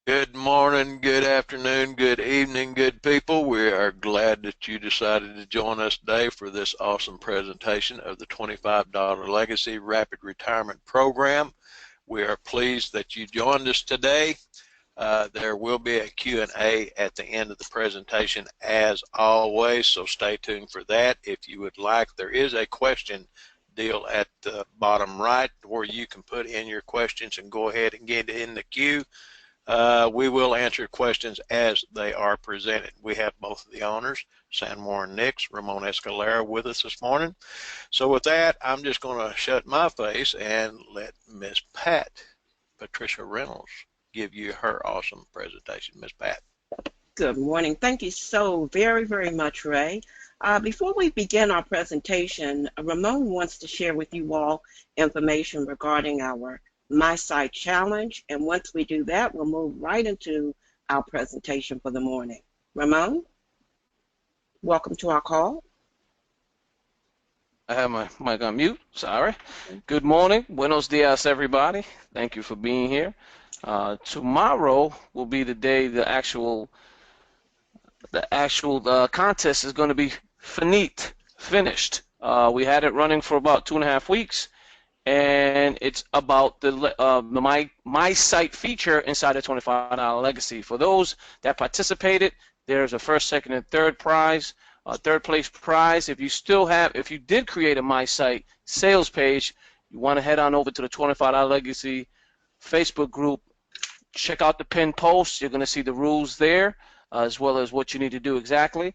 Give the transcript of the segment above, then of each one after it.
Good morning, good afternoon, good evening, good people. We are glad that you decided to join us today for this awesome presentation of the $25 Legacy Rapid Retirement Program. We are pleased that you joined us today. There will be a Q&A at the end of the presentation as always, so stay tuned for that. If you would like, there is a question deal at the bottom right where you can put in your questions and go ahead and get in the queue. We will answer questions as they are presented. We have both of the owners, San Juan Nix, Ramon Escalera, with us this morning. So with that, I'm just going to shut my face and let Miss Patricia Reynolds, give you her awesome presentation. Miss Pat. Good morning. Thank you so very much, Ray. Before we begin our presentation, Ramon wants to share with you all information regarding our My Site Challenge, and once we do that, we'll move right into our presentation for the morning. Ramon, welcome to our call. I have my mic on mute, sorry. Good morning, buenos dias everybody. Thank you for being here. Tomorrow will be the day the actual contest is going to be finished. We had it running for about 2.5 weeks, and it's about the my site feature inside the $25 Legacy. For those that participated, there's a first, second, and third prize. Third place prize. If you did create a My Site sales page, you want to head on over to the $25 Legacy Facebook group. Check out the pinned post. You're going to see the rules there, as well as what you need to do exactly.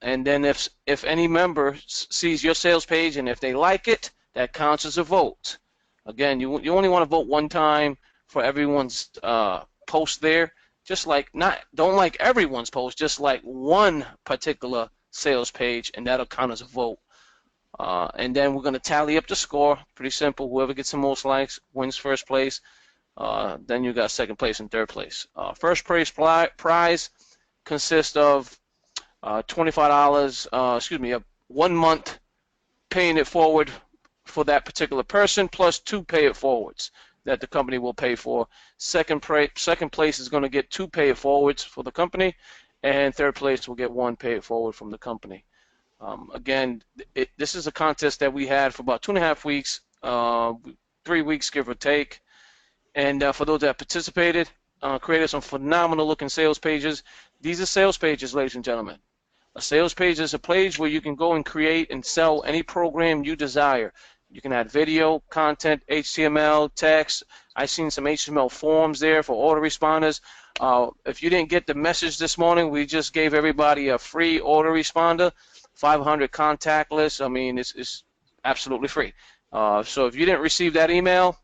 And then if any member sees your sales page and if they like it, that counts as a vote. Again, you only want to vote one time for everyone's post there. Just like don't like everyone's post, just like one particular sales page, and that'll count as a vote. And then we're going to tally up the score. Pretty simple. Whoever gets the most likes wins first place. Then you got second place and third place. First place prize consists of $25. 1 month paying it forward for that particular person, plus 2 pay it forwards that the company will pay for. Second place is going to get 2 pay it forwards for the company, and third place will get 1 pay it forward from the company. Again, this is a contest that we had for about 2.5 weeks, 3 weeks give or take. And for those that participated, created some phenomenal looking sales pages. These are sales pages, ladies and gentlemen. A sales page is a page where you can go and create and sell any program you desire. You can add video, content, HTML, text. I've seen some HTML forms there for autoresponders. If you didn't get the message this morning, we just gave everybody a free autoresponder, 500 contactless. I mean, it's absolutely free. So if you didn't receive that email,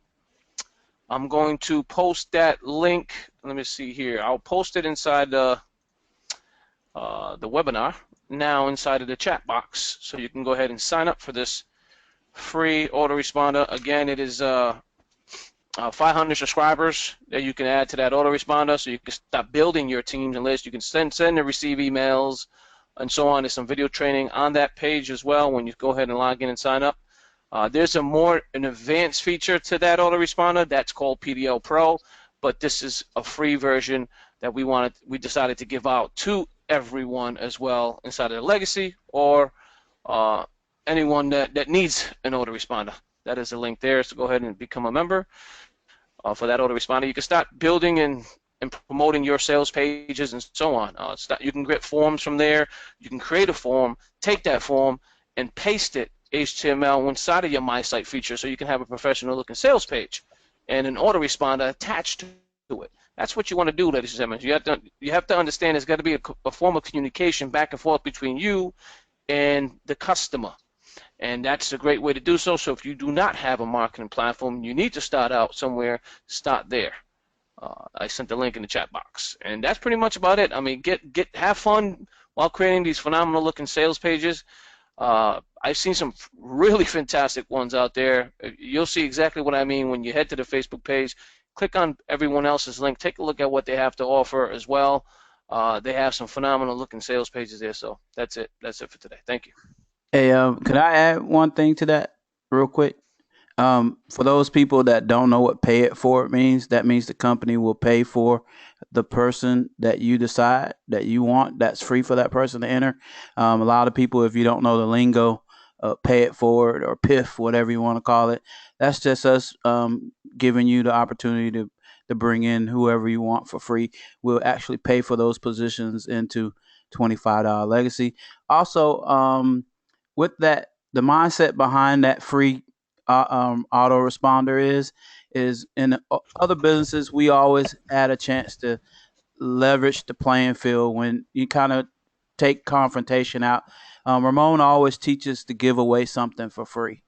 I'm going to post that link. Let me see here. I'll post it inside the webinar now inside of the chat box, so you can go ahead and sign up for this free autoresponder. Again, it is 500 subscribers that you can add to that autoresponder, so you can start building your teams and lists. You can send and receive emails and so on. There's some video training on that page as well when you go ahead and log in and sign up. There's an advanced feature to that autoresponder that's called PDL Pro, but this is a free version that we decided to give out to everyone as well inside of the Legacy, or anyone that needs an autoresponder. That is a link there, so go ahead and become a member for that autoresponder. You can start building and promoting your sales pages and so on. You can get forms from there. You can create a form, take that form, and paste it HTML inside of your My Site feature, so you can have a professional looking sales page and an autoresponder attached to it. That's what you want to do, ladies and gentlemen. You have to understand there's got to be a form of communication back and forth between you and the customer. And that's a great way to do so. So if you do not have a marketing platform, you need to start out somewhere, start there. I sent the link in the chat box. And that's pretty much about it. I mean, have fun while creating these phenomenal looking sales pages. I've seen some really fantastic ones out there. You'll see exactly what I mean when you head to the Facebook page. Click on everyone else's link. Take a look at what they have to offer as well. They have some phenomenal looking sales pages there. So that's it. That's it for today. Thank you. Hey, could I add one thing to that real quick? For those people that don't know what pay it forward means, that means the company will pay for the person that you decide that you want. That's free for that person to enter. A lot of people, if you don't know the lingo, pay it forward or PIF, whatever you want to call it, that's just us giving you the opportunity to bring in whoever you want for free. We'll actually pay for those positions into $25 legacy. Also, with that, the mindset behind that free autoresponder is in other businesses we always had a chance to leverage the playing field when you kind of take confrontation out. Ramon always teaches to give away something for free,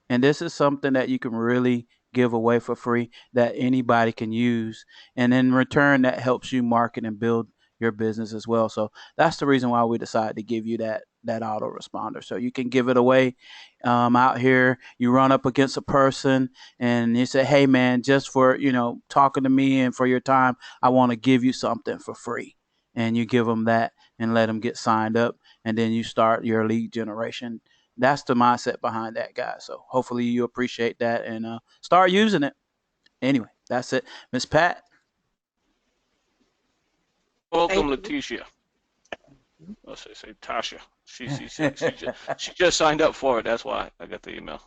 and this is something that you can really give away for free that anybody can use, and in return that helps you market and build your business as well. So that's the reason why we decided to give you that autoresponder, so you can give it away out here. You run up against a person and you say, hey man, just for talking to me and for your time, I want to give you something for free. And you give them that and let them get signed up, and then you start your lead generation. That's the mindset behind that, guys. So hopefully you appreciate that and start using it. Anyway, that's it. Miss Pat. Welcome, Thank you. Leticia. Let's say Tasha. She just signed up for it. That's why I got the email.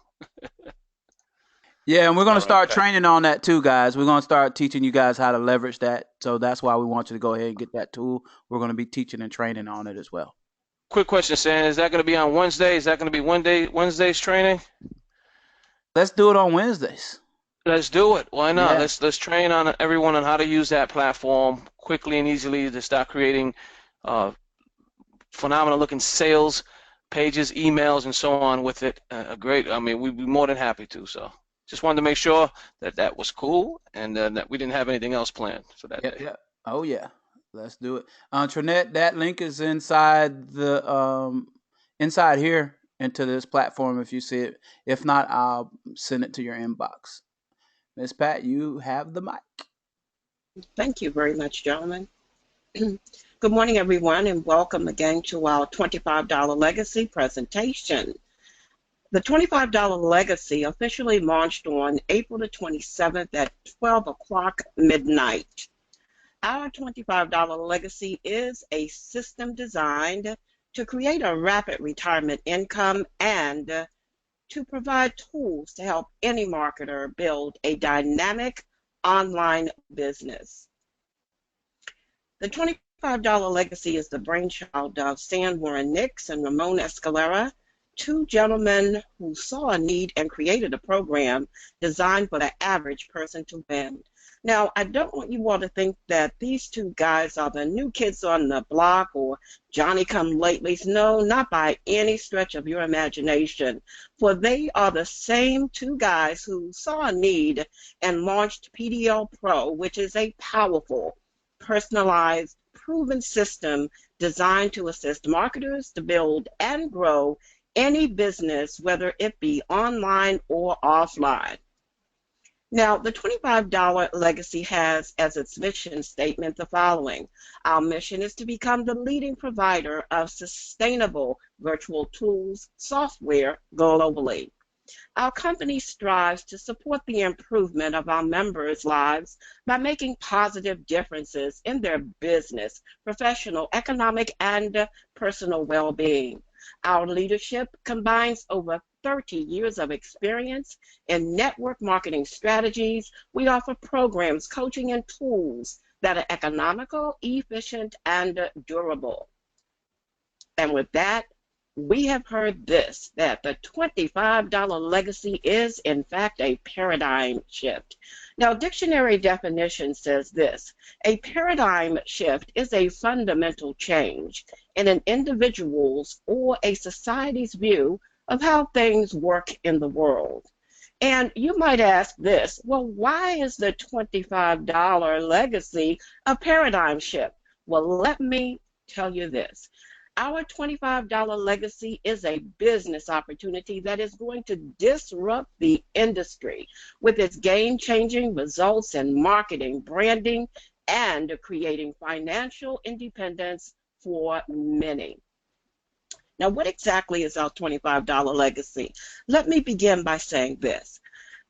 Yeah, and we're going All to right, start Pat. training on that too, guys. We're going to start teaching you guys how to leverage that. So that's why we want you to go ahead and get that tool. We're going to be teaching and training on it as well. Quick question, Sam. Is that going to be on Wednesday? Is that going to be Wednesday's training? Let's do it on Wednesdays. Let's do it. Why not? Yeah. Let's train on everyone on how to use that platform quickly and easily to start creating phenomenal looking sales pages, emails, and so on with it. Great. I mean, we'd be more than happy to. So just wanted to make sure that that was cool and that we didn't have anything else planned for that Yep. day. Yep. Oh yeah. Let's do it. Trinette, that link is inside the inside here into this platform if you see it. If not, I'll send it to your inbox. Miss Pat, you have the mic. Thank you very much, gentlemen. Good morning, everyone, and welcome again to our $25 Legacy presentation. The $25 Legacy officially launched on April the 27th at 12 o'clock midnight. Our $25 Legacy is a system designed to create a rapid retirement income and to provide tools to help any marketer build a dynamic online business. The $25 Legacy is the brainchild of Sanborn Nix and Ramon Escalera, two gentlemen who saw a need and created a program designed for the average person to win. Now, I don't want you all to think that these two guys are the new kids on the block or Johnny-come-latelys. No, not by any stretch of your imagination, for they are the same two guys who saw a need and launched PDL Pro, which is a powerful, personalized, proven system designed to assist marketers to build and grow any business, whether it be online or offline. Now, the $25 Legacy has as its mission statement the following. Our mission is to become the leading provider of sustainable virtual tools software globally. Our company strives to support the improvement of our members' lives by making positive differences in their business, professional, economic, and personal well-being. Our leadership combines over 30 years of experience in network marketing strategies. We offer programs, coaching, and tools that are economical, efficient, and durable. And with that, we have heard this, that the $25 Legacy is, in fact, a paradigm shift. Now, dictionary definition says this: a paradigm shift is a fundamental change in an individual's or a society's view of how things work in the world. And you might ask this, well, why is the $25 Legacy a paradigm shift? Well, let me tell you this. Our $25 Legacy is a business opportunity that is going to disrupt the industry with its game-changing results in marketing, branding, and creating financial independence for many. Now, what exactly is our $25 Legacy? Let me begin by saying this.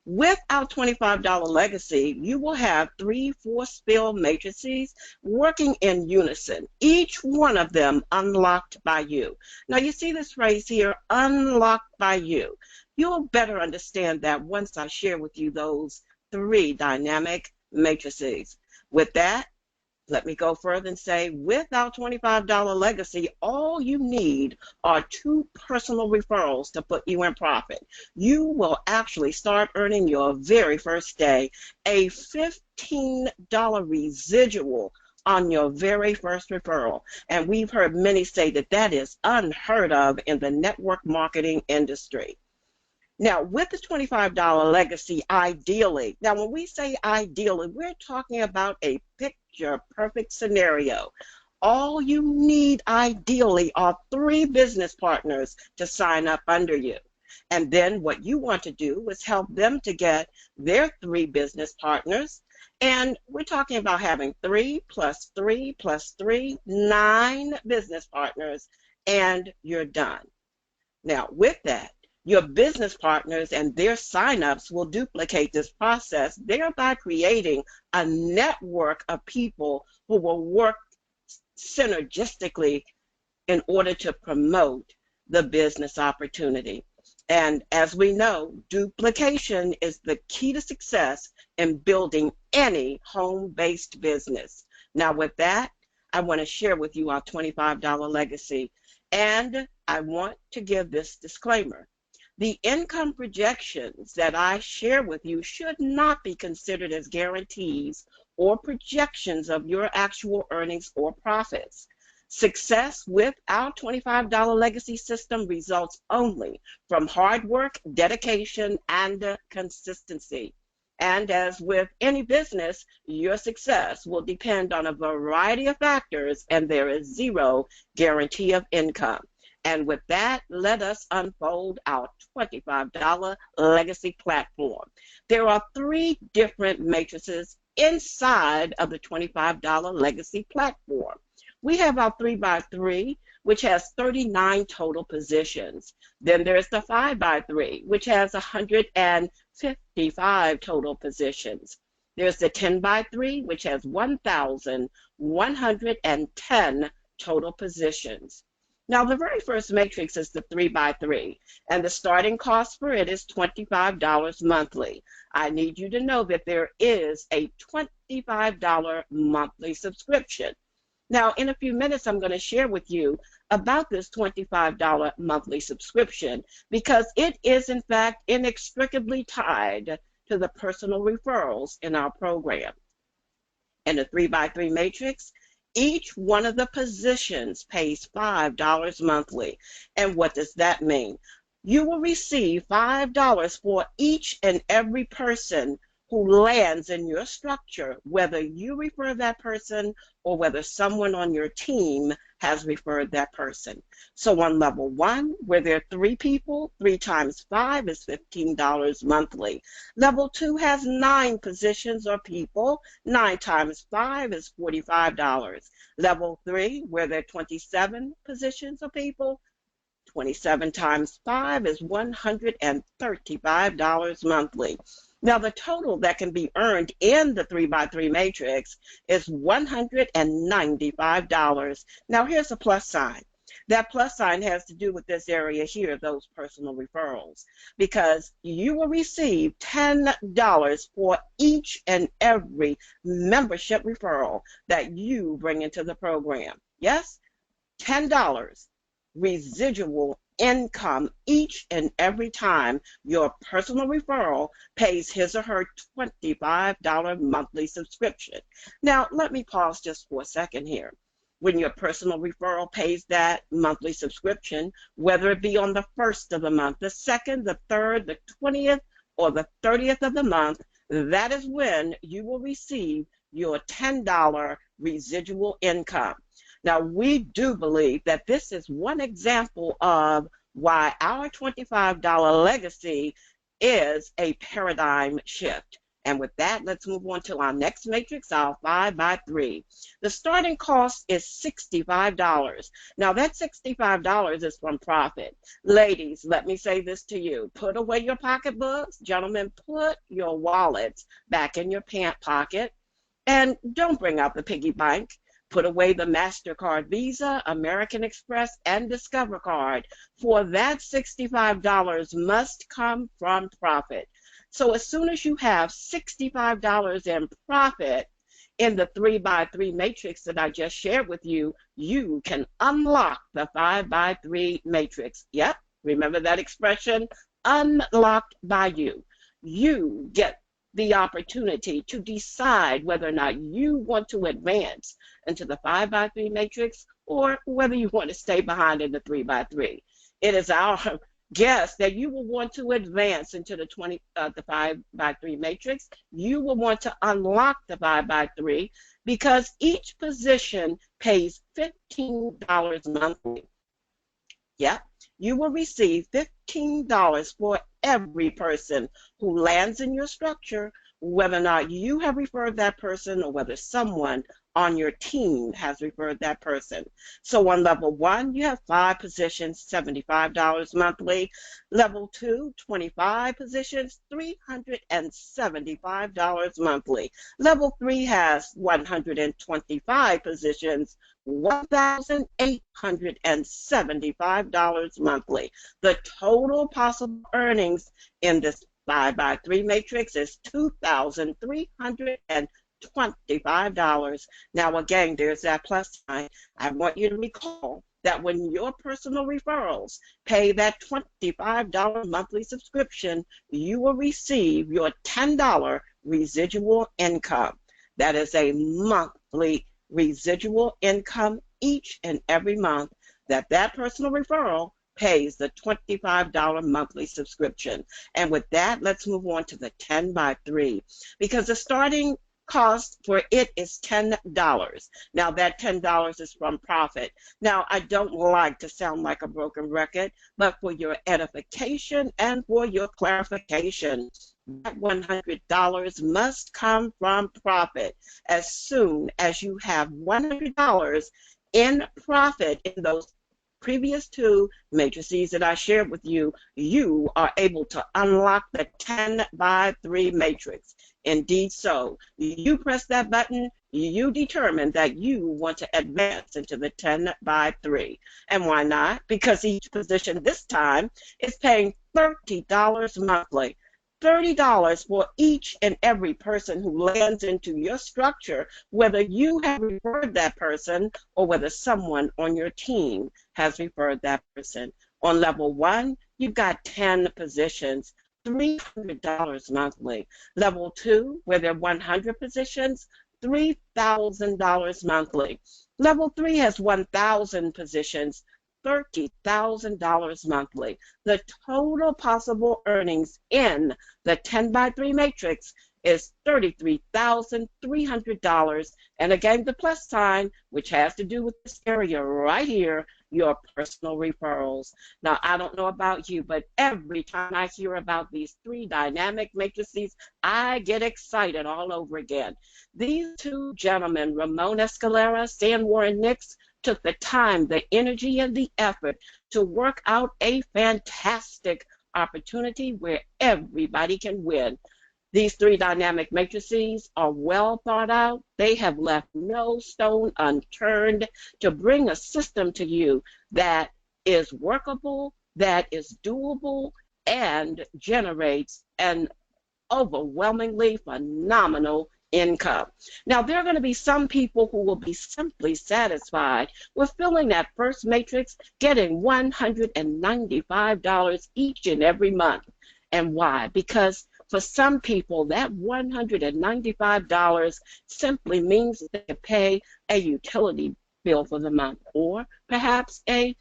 With our $25 legacy, you will have 3 force-fill matrices working in unison, each one of them unlocked by you. Now you see this phrase here, unlocked by you. You'll better understand that once I share with you those 3 dynamic matrices. With that, let me go further and say, with our $25 legacy, all you need are 2 personal referrals to put you in profit. You will actually start earning your very first day a $15 residual on your very first referral. And we've heard many say that that is unheard of in the network marketing industry. Now, with the $25 legacy, ideally, now when we say ideally, we're talking about a picture-perfect scenario. All you need ideally are 3 business partners to sign up under you. And then what you want to do is help them to get their 3 business partners. And we're talking about having 3 plus 3 plus 3, 9 business partners, and you're done. Now, with that, your business partners and their signups will duplicate this process, thereby creating a network of people who will work synergistically in order to promote the business opportunity. And as we know, duplication is the key to success in building any home-based business. Now with that, I want to share with you our $25 legacy. And I want to give this disclaimer. The income projections that I share with you should not be considered as guarantees or projections of your actual earnings or profits. Success with our $25 legacy system results only from hard work, dedication, and consistency. And as with any business, your success will depend on a variety of factors, and there is zero guarantee of income. And with that, let us unfold our $25 legacy platform. There are 3 different matrices inside of the $25 legacy platform. We have our 3x3, which has 39 total positions. Then there's the 5x3, which has 155 total positions. There's the 10x3, which has 1,110 total positions. Now, the very first matrix is the 3x3, and the starting cost for it is $25 monthly. I need you to know that there is a $25 monthly subscription. Now, in a few minutes, I'm going to share with you about this $25 monthly subscription because it is, in fact, inextricably tied to the personal referrals in our program. In the 3x3 matrix, each one of the positions pays $5 monthly. And what does that mean? You will receive $5 for each and every person who lands in your structure, whether you refer that person or whether someone on your team has referred that person. So on level 1, where there are 3 people, 3 times 5 is $15 monthly. Level 2 has 9 positions or people, 9 times 5 is $45. Level 3, where there are 27 positions or people, 27 times 5 is $135 monthly. Now, the total that can be earned in the 3x3 matrix is $195. Now, here's a plus sign. That plus sign has to do with this area here, those personal referrals, because you will receive $10 for each and every membership referral that you bring into the program. Yes, $10 residual income each and every time your personal referral pays his or her $25 monthly subscription. Now, let me pause just for a second here. When your personal referral pays that monthly subscription, whether it be on the 1st of the month, the 2nd, the 3rd, the 20th, or the 30th of the month, that is when you will receive your $10 residual income. Now, we do believe that this is one example of why our $25 legacy is a paradigm shift. And with that, let's move on to our next matrix, our 5x3. The starting cost is $65. Now, that $65 is from profit. Ladies, let me say this to you. Put away your pocketbooks. Gentlemen, put your wallets back in your pant pocket. And don't bring out the piggy bank. Put away the MasterCard, Visa, American Express, and Discover card. For that $65 must come from profit. So as soon as you have $65 in profit in the 3x3 matrix that I just shared with you, you can unlock the 5x3 matrix. Yep, remember that expression? Unlocked by you. You get the opportunity to decide whether or not you want to advance into the 5x3 matrix or whether you want to stay behind in the 3x3. It is our guess that you will want to advance into the 5x3 matrix. You will want to unlock the 5x3 because each position pays $15 monthly. Yep, you will receive $15 for every person who lands in your structure, whether or not you have referred that person or whether someone on your team has referred that person. So on level 1, you have 5 positions, $75 monthly. Level 2, 25 positions, $375 monthly. Level 3 has 125 positions, $1,875 monthly. The total possible earnings in this 5x3 matrix is $2,325. Now again, there's that plus sign. I want you to recall that when your personal referrals pay that $25 monthly subscription, you will receive your $10 residual income. That is a monthly residual income each and every month that personal referral pays the $25 monthly subscription. And with that, let's move on to the 10x3 because the starting cost for it is $10. Now that $10 is from profit. Now I don't like to sound like a broken record, but for your edification and for your clarification, that $100 must come from profit. As soon as you have $100 in profit in those previous 2 matrices that I shared with you, you are able to unlock the 10x3 matrix. Indeed so. You press that button, you determine that you want to advance into the 10x3. And why not? Because each position this time is paying $30 monthly. $30 for each and every person who lands into your structure, whether you have referred that person or whether someone on your team has referred that person. On level 1, you've got 10 positions, $300 monthly. Level 2, where there are 100 positions, $3,000 monthly. Level 3 has 1,000 positions, $30,000 monthly. The total possible earnings in the 10x3 matrix is $33,300. And again, the plus sign, which has to do with this area right here, your personal referrals. Now, I don't know about you, but every time I hear about these 3 dynamic matrices, I get excited all over again. These 2 gentlemen, Ramon Escalera, Stan Warren Nix, took the time, the energy, and the effort to work out a fantastic opportunity where everybody can win. These 3 dynamic matrices are well thought out. They have left no stone unturned to bring a system to you that is workable, that is doable, and generates an overwhelmingly phenomenal income. Now, there are going to be some people who will be simply satisfied with filling that first matrix, getting $195 each and every month. And why? Because for some people, that $195 simply means that they can pay a utility bill for the month, or perhaps a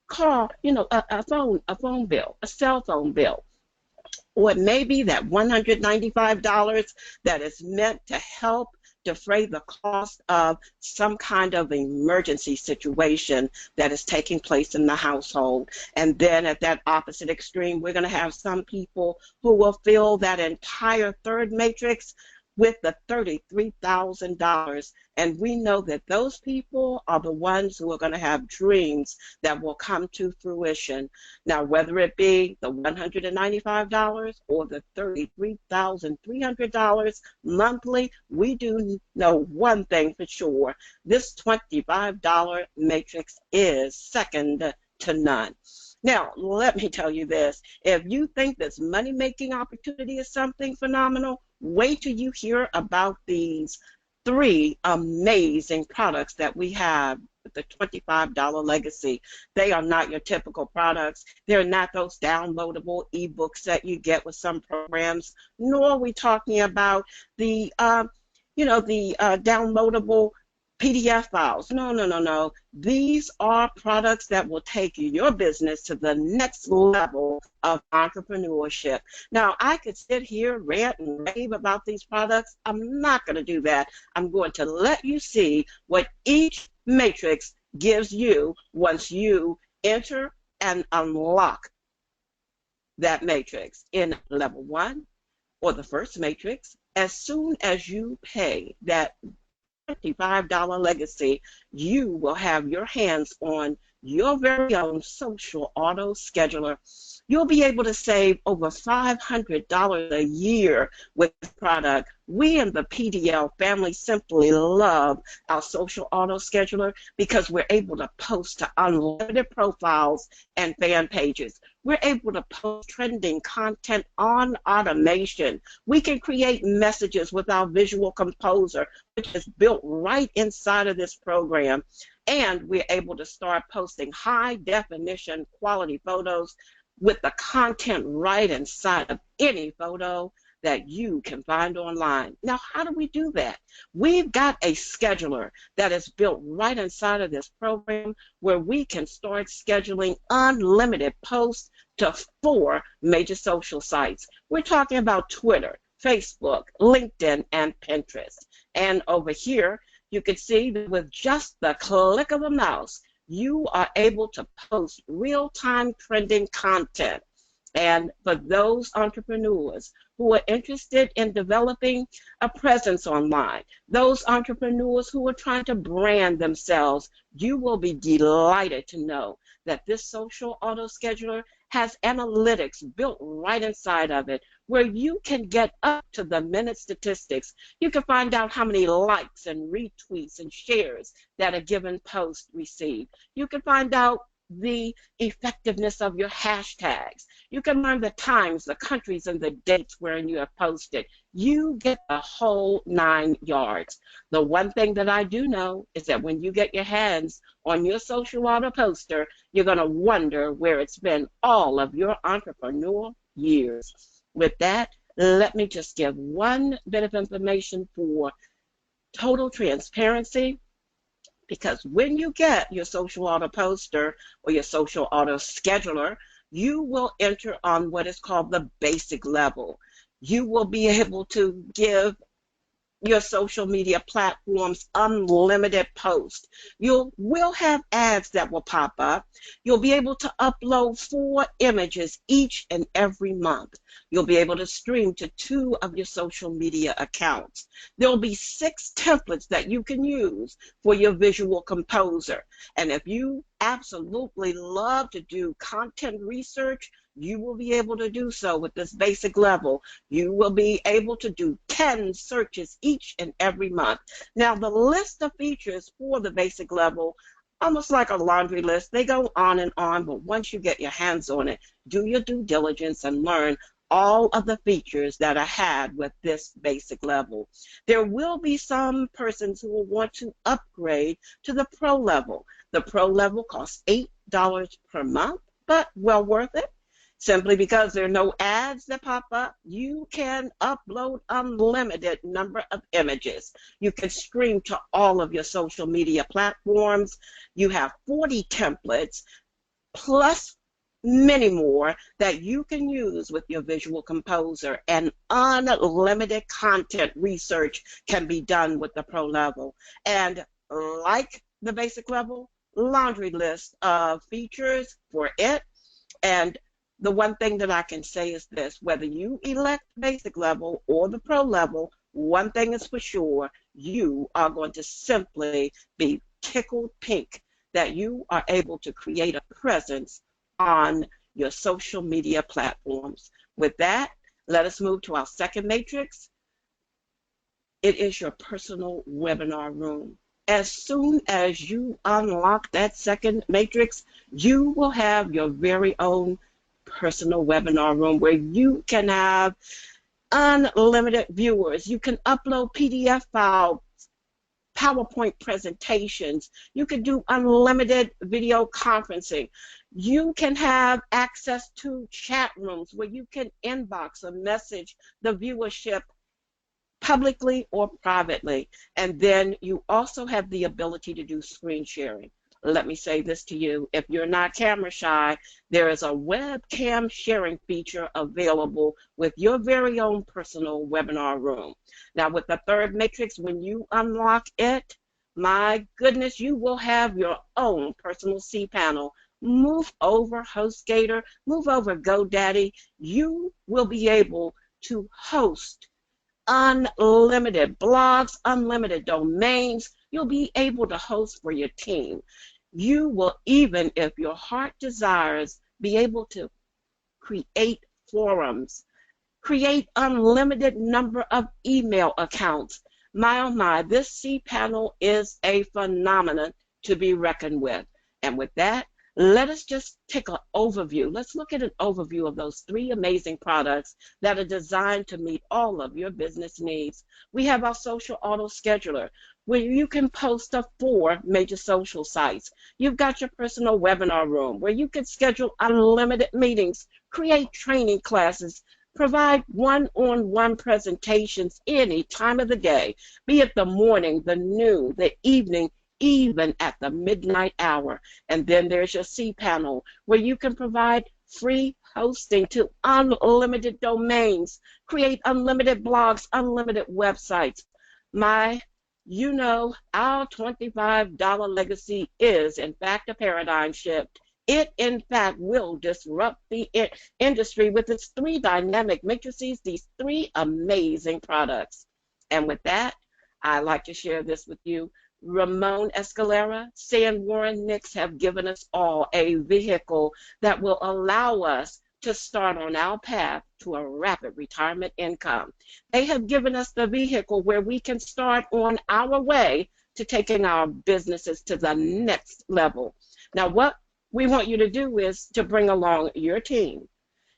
car, a phone bill, a cell phone bill. Or it may be that $195 that is meant to help defray the cost of some kind of emergency situation that is taking place in the household. And then at that opposite extreme, we're going to have some people who will fill that entire third matrix with the $33,000. And we know that those people are the ones who are going to have dreams that will come to fruition. Now, whether it be the $195 or the $33,300 monthly, we do know one thing for sure. This $25 matrix is second to none. Now, let me tell you this. If you think this money-making opportunity is something phenomenal, wait till you hear about these 3 amazing products that we have with the $25 legacy. They are not your typical products. They're not those downloadable ebooks that you get with some programs, nor are we talking about the, downloadable PDF files. No, no, no, no. These are products that will take your business to the next level of entrepreneurship. Now, I could sit here, rant and rave about these products. I'm not going to do that. I'm going to let you see what each matrix gives you once you enter and unlock that matrix in level 1 or the first matrix. As soon as you pay that $25 legacy, you will have your hands on your very own social auto scheduler. You'll be able to save over $500 a year with this product. We in the PDL family simply love our social auto scheduler because we're able to post to unlimited profiles and fan pages. We're able to post trending content on automation. We can create messages with our visual composer, which is built right inside of this program. And we're able to start posting high definition quality photos with the content right inside of any photo that you can find online. Now, how do we do that? We've got a scheduler that is built right inside of this program where we can start scheduling unlimited posts to 4 major social sites. We're talking about Twitter, Facebook, LinkedIn, and Pinterest. And over here, you can see that with just the click of a mouse, you are able to post real-time trending content. And for those entrepreneurs who are interested in developing a presence online, those entrepreneurs who are trying to brand themselves, you will be delighted to know that this social auto scheduler has analytics built right inside of it where you can get up to the minute statistics. You can find out how many likes and retweets and shares that a given post received. You can find out the effectiveness of your hashtags. You can learn the times, the countries, and the dates wherein you have posted. You get the whole 9 yards. The one thing that I do know is that when you get your hands on your social auto poster, you're going to wonder where it's been all of your entrepreneurial years. With that, let me just give one bit of information for total transparency. Because when you get your social auto poster or your social auto scheduler, you will enter on what is called the basic level. You will be able to give your social media platforms unlimited posts. You will have ads that will pop up. You'll be able to upload 4 images each and every month. You'll be able to stream to 2 of your social media accounts. There'll be 6 templates that you can use for your visual composer. And if you absolutely love to do content research, you will be able to do so with this basic level. You will be able to do 10 searches each and every month. Now, the list of features for the basic level, almost like a laundry list, they go on, but once you get your hands on it, do your due diligence and learn all of the features that are had with this basic level. There will be some persons who will want to upgrade to the pro level. The pro level costs $8 per month, but well worth it. Simply because there are no ads that pop up, you can upload unlimited number of images. You can stream to all of your social media platforms. You have 40 templates plus many more that you can use with your Visual Composer, and unlimited content research can be done with the Pro level. And like the basic level, laundry list of features for it. And the one thing that I can say is this: whether you elect basic level or the Pro level, one thing is for sure: you are going to simply be tickled pink that you are able to create a presence on your social media platforms. With that, let us move to our second matrix. It is your personal webinar room. As soon as you unlock that second matrix, you will have your very own personal webinar room where you can have unlimited viewers. You can upload PDF files, PowerPoint presentations. You can do unlimited video conferencing. You can have access to chat rooms where you can inbox or message the viewership publicly or privately. And then you also have the ability to do screen sharing. Let me say this to you: if you're not camera shy, there is a webcam sharing feature available with your very own personal webinar room. Now, with the third matrix, when you unlock it, my goodness, you will have your own personal cPanel. Move over HostGator, move over GoDaddy. You will be able to host unlimited blogs, unlimited domains. You'll be able to host for your team. You will even, if your heart desires, be able to create forums, create unlimited number of email accounts. My oh my, this cPanel is a phenomenon to be reckoned with. And with that, let us just take an overview. Let's look at an overview of those three amazing products that are designed to meet all of your business needs. We have our social auto scheduler, where you can post to 4 major social sites. You've got your personal webinar room, where you can schedule unlimited meetings, create training classes, provide one-on-one presentations any time of the day, be it the morning, the noon, the evening, even at the midnight hour. And then there's your cPanel, where you can provide free hosting to unlimited domains, create unlimited blogs, unlimited websites. You know, our $25 legacy is, in fact, a paradigm shift. It, in fact, will disrupt the industry with its 3 dynamic matrices, these 3 amazing products. And with that, I'd like to share this with you. Ramon Escalera, San Warren Nix have given us all a vehicle that will allow us to start on our path to a rapid retirement income. They have given us the vehicle where we can start on our way to taking our businesses to the next level. Now, what we want you to do is to bring along your team.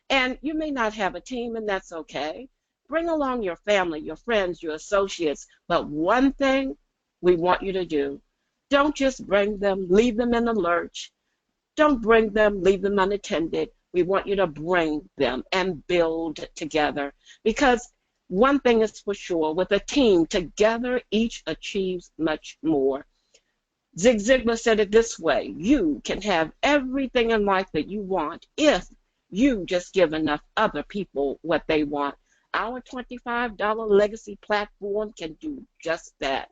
And you may not have a team, and that's okay. Bring along your family, your friends, your associates. But one thing we want you to do: don't just bring them, leave them in the lurch. Don't bring them, leave them unattended. We want you to bring them and build together. Because one thing is for sure: with a team, together each achieves much more. Zig Ziglar said it this way: you can have everything in life that you want if you just give enough other people what they want. Our $25 legacy platform can do just that.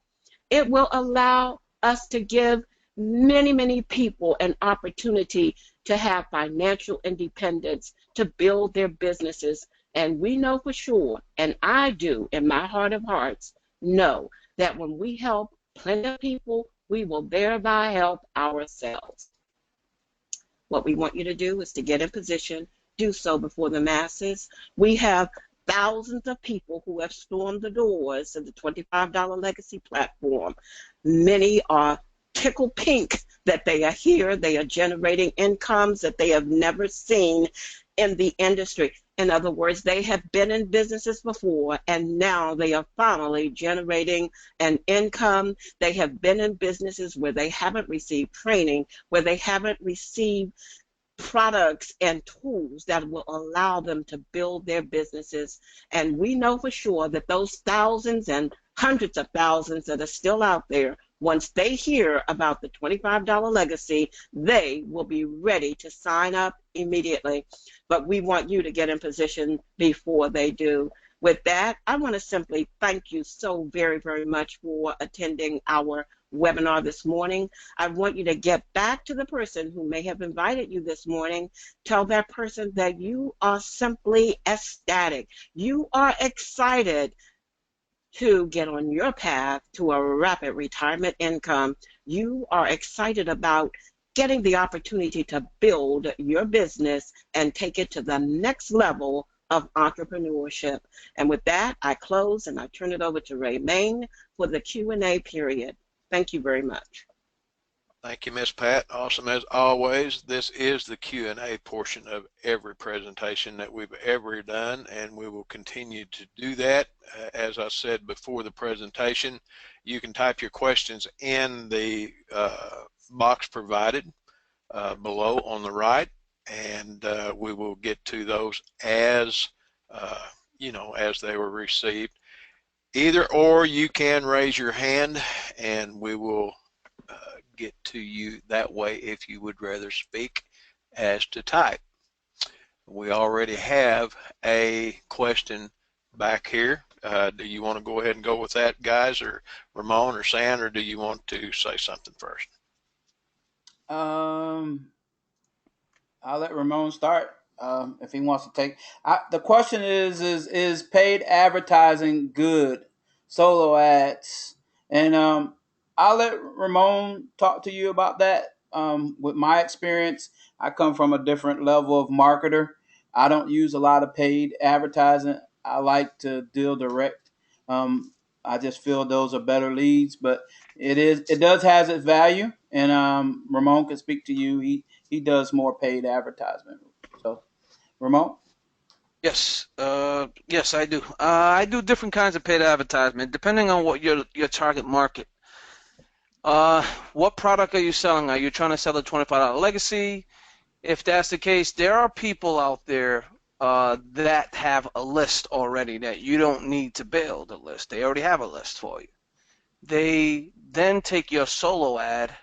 It will allow us to give many, many people an opportunity to have financial independence, to build their businesses. And we know for sure, and I do in my heart of hearts, know that when we help plenty of people, we will thereby help ourselves. What we want you to do is to get in position, do so before the masses. We have thousands of people who have stormed the doors of the $25 legacy platform. Many are tickled pink that they are here. They are generating incomes that they have never seen in the industry. In other words, they have been in businesses before, and now they are finally generating an income. They have been in businesses where they haven't received training, where they haven't received products and tools that will allow them to build their businesses. And we know for sure that those thousands and hundreds of thousands that are still out there Once they hear about the $25 legacy, they will be ready to sign up immediately. But we want you to get in position before they do. With that, I want to simply thank you so very, very much for attending our webinar this morning. I want you to get back to the person who may have invited you this morning. Tell that person that you are simply ecstatic. You are excited to get on your path to a rapid retirement income. You are excited about getting the opportunity to build your business and take it to the next level of entrepreneurship. And with that, I close and I turn it over to Ray Main for the Q&A period. Thank you very much. Thank you, Miss Pat. Awesome as always. This is the Q&A portion of every presentation that we've ever done, and we will continue to do that. As I said before the presentation, you can type your questions in the box provided below on the right, and we will get to those as as they were received. Either or, you can raise your hand, and we will get to you that way if you would rather speak as to type. We already have a question back here. Do you want to go ahead and go with that, guys, or Ramon or San, or do you want to say something first? I'll let Ramon start if he wants to take. The question is paid advertising good? Solo ads, and I'll let Ramon talk to you about that. With my experience, I come from a different level of marketer. I don't use a lot of paid advertising. I like to deal direct. I just feel those are better leads, but it does has its value. And Ramon can speak to you. He does more paid advertisement. So, Ramon. Yes, yes, I do. I do different kinds of paid advertisement depending on what your target market. What product are you selling? Are you trying to sell a $25 legacy? If that's the case, there are people out there that have a list already that you don't need to build a list. They already have a list for you. They then take your solo ad,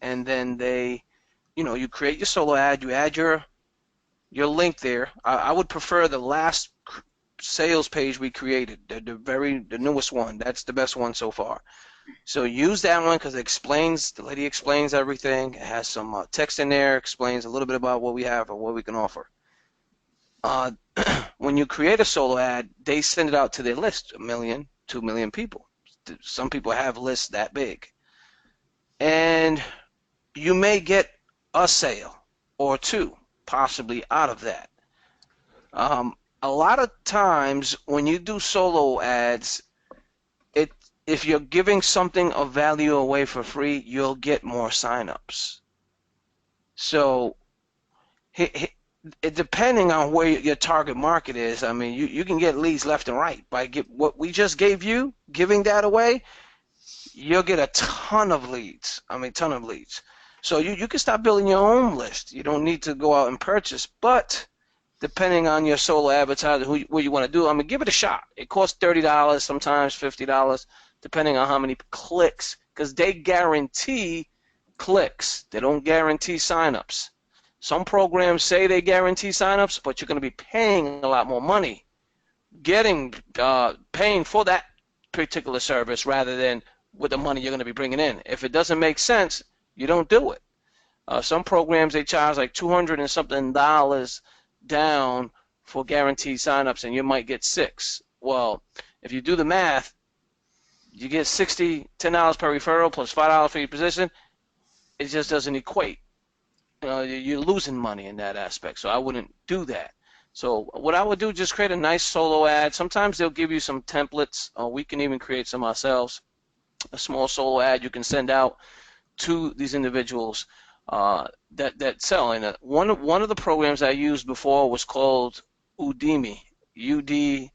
and then you create your solo ad. You add your link there. I would prefer the last sales page we created, the newest one. That's the best one so far. So use that one because the lady explains everything. It has some text in there, explains a little bit about what we have or what we can offer. When you create a solo ad, they send it out to their list, 1 million, 2 million people. Some people have lists that big. And you may get a sale or two possibly out of that. A lot of times when you do solo ads, if you're giving something of value away for free, you'll get more signups. So depending on where your target market is, I mean, you can get leads left and right. By what we just gave you, giving that away, you'll get a ton of leads. I mean, ton of leads. So you can start building your own list. You don't need to go out and purchase, but depending on your solo advertiser, what you want to do, I mean, give it a shot. It costs $30, sometimes $50, depending on how many clicks, because they guarantee clicks. They don't guarantee signups. Some programs say they guarantee signups, but you're going to be paying a lot more money paying for that particular service rather than with the money you're going to be bringing in. If it doesn't make sense, you don't do it. Some programs, they charge like $200 and something down for guaranteed signups, and you might get 6. Well, if you do the math, you get $10 per referral plus $5 for your position. It just doesn't equate. You're losing money in that aspect, so I wouldn't do that. So what I would do, just create a nice solo ad. Sometimes they'll give you some templates. We can even create some ourselves. A small solo ad you can send out to these individuals that sell. And one of the programs I used before was called Udimi, Udimi,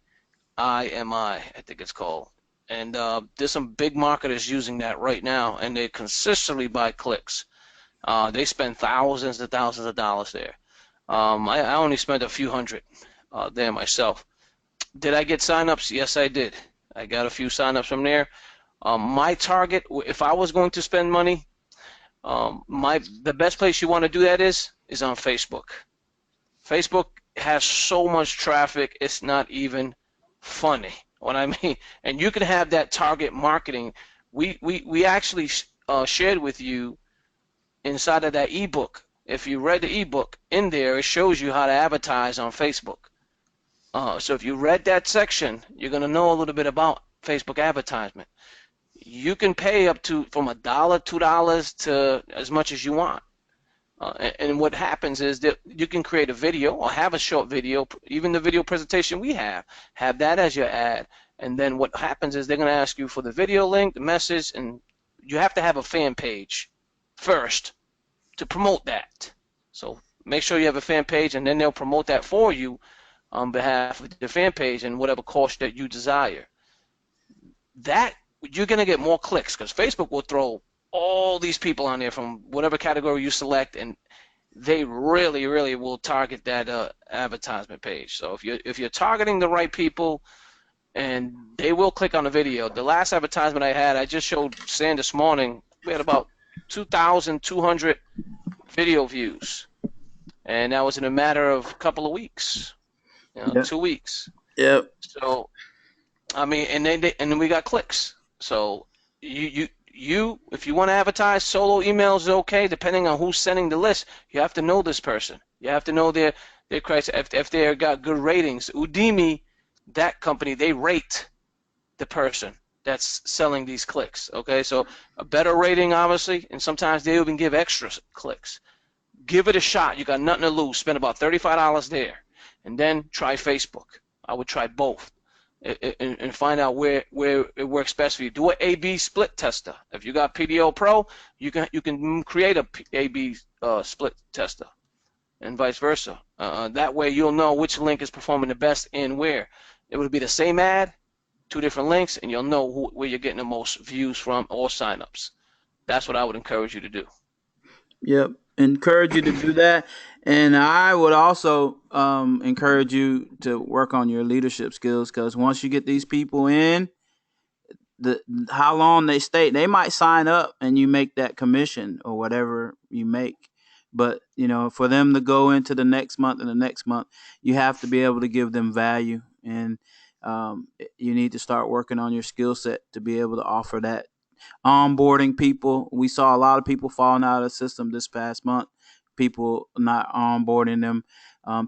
I think it's called. And there's some big marketers using that right now, and they consistently buy clicks. They spend thousands and thousands of dollars there. I only spent a few hundred there myself. Did I get signups? Yes, I did. I got a few signups from there. My target, if I was going to spend money, the best place you want to do that is on Facebook. Facebook has so much traffic, it's not even funny. What I mean, and you can have that target marketing. We actually shared with you inside of that ebook. If you read the ebook, in there it shows you how to advertise on Facebook. So if you read that section, you're going to know a little bit about Facebook advertisement. You can pay up to from $1, $2 to as much as you want. And what happens is that you can create a video or have a short video, even the video presentation we have that as your ad. And then what happens is they're going to ask you for the video link, the message, and you have to have a fan page first to promote that. So make sure you have a fan page, and then they'll promote that for you on behalf of the fan page and whatever cost that you desire. That you're going to get more clicks because Facebook will throw all these people on there from whatever category you select, and they really, really will target that advertisement page. So if you're targeting the right people, and they will click on the video. The last advertisement I had, I just showed Sam this morning. We had about 2,200 video views, and that was in a matter of a couple of weeks, Yep. 2 weeks. Yep. So, I mean, and then we got clicks. So you if you want to advertise, solo emails is okay, depending on who's sending the list. You have to know this person. You have to know their criteria. If they got good ratings. Udemy, that company, they rate the person that's selling these clicks. Okay, so a better rating, obviously, and sometimes they even give extra clicks. Give it a shot. You got nothing to lose. Spend about $35 there, and then try Facebook. I would try both. And find out where it works best for you. Do an A/B split tester. If you got PDO Pro, you can create a A/B split tester, and vice versa. That way you'll know which link is performing the best and where. It would be the same ad, 2 different links, and you'll know where you're getting the most views from or signups. That's what I would encourage you to do. Yep. Encourage you to do that. And I would also encourage you to work on your leadership skills, because once you get these people in, how long they stay, they might sign up and you make that commission or whatever you make. But, for them to go into the next month and the next month, you have to be able to give them value. And you need to start working on your skill set to be able to offer that. Onboarding people, we saw a lot of people falling out of the system this past month, people not onboarding them,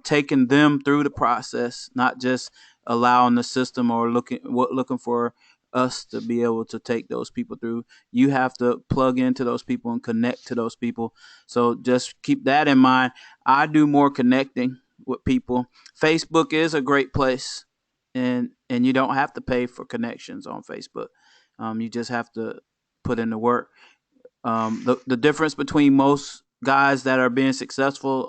taking them through the process, not just allowing the system or looking for us to be able to take those people through. You have to plug into those people and connect to those people. So just keep that in mind. I do more connecting with people. Facebook is a great place, and you don't have to pay for connections on Facebook. You just have to put in the work. The difference between most guys that are being successful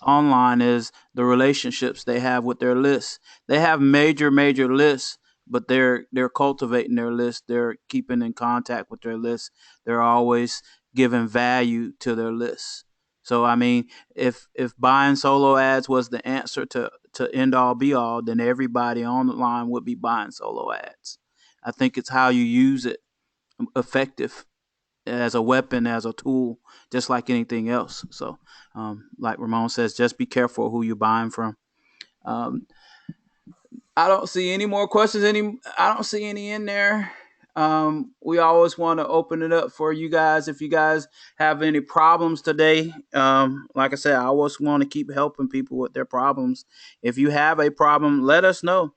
online is the relationships they have with their lists. They have major lists, but they're cultivating their list. They're keeping in contact with their list. They're always giving value to their lists. So I mean, if buying solo ads was the answer to end all be all, then everybody on the line would be buying solo ads. I think it's how you use it effective as a weapon, as a tool, just like anything else. So, like Ramon says, just be careful who you're buying from. I don't see any more questions. I don't see any in there. We always want to open it up for you guys. If you guys have any problems today, like I said, I always want to keep helping people with their problems. If you have a problem, let us know.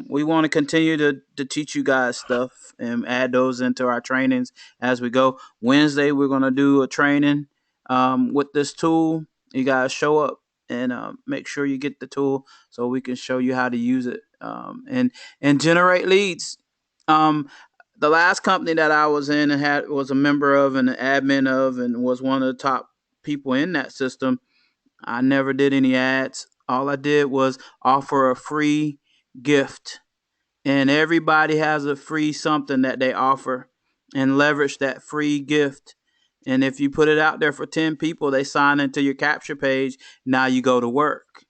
We want to continue to teach you guys stuff and add those into our trainings as we go. Wednesday, we're going to do a training with this tool. You guys show up and make sure you get the tool so we can show you how to use it and generate leads. The last company that I was in and was a member of and an admin of and was one of the top people in that system, I never did any ads. All I did was offer a free gift, and everybody has a free something that they offer, and leverage that free gift. And if you put it out there for 10 people, they sign into your capture page. Now you go to work.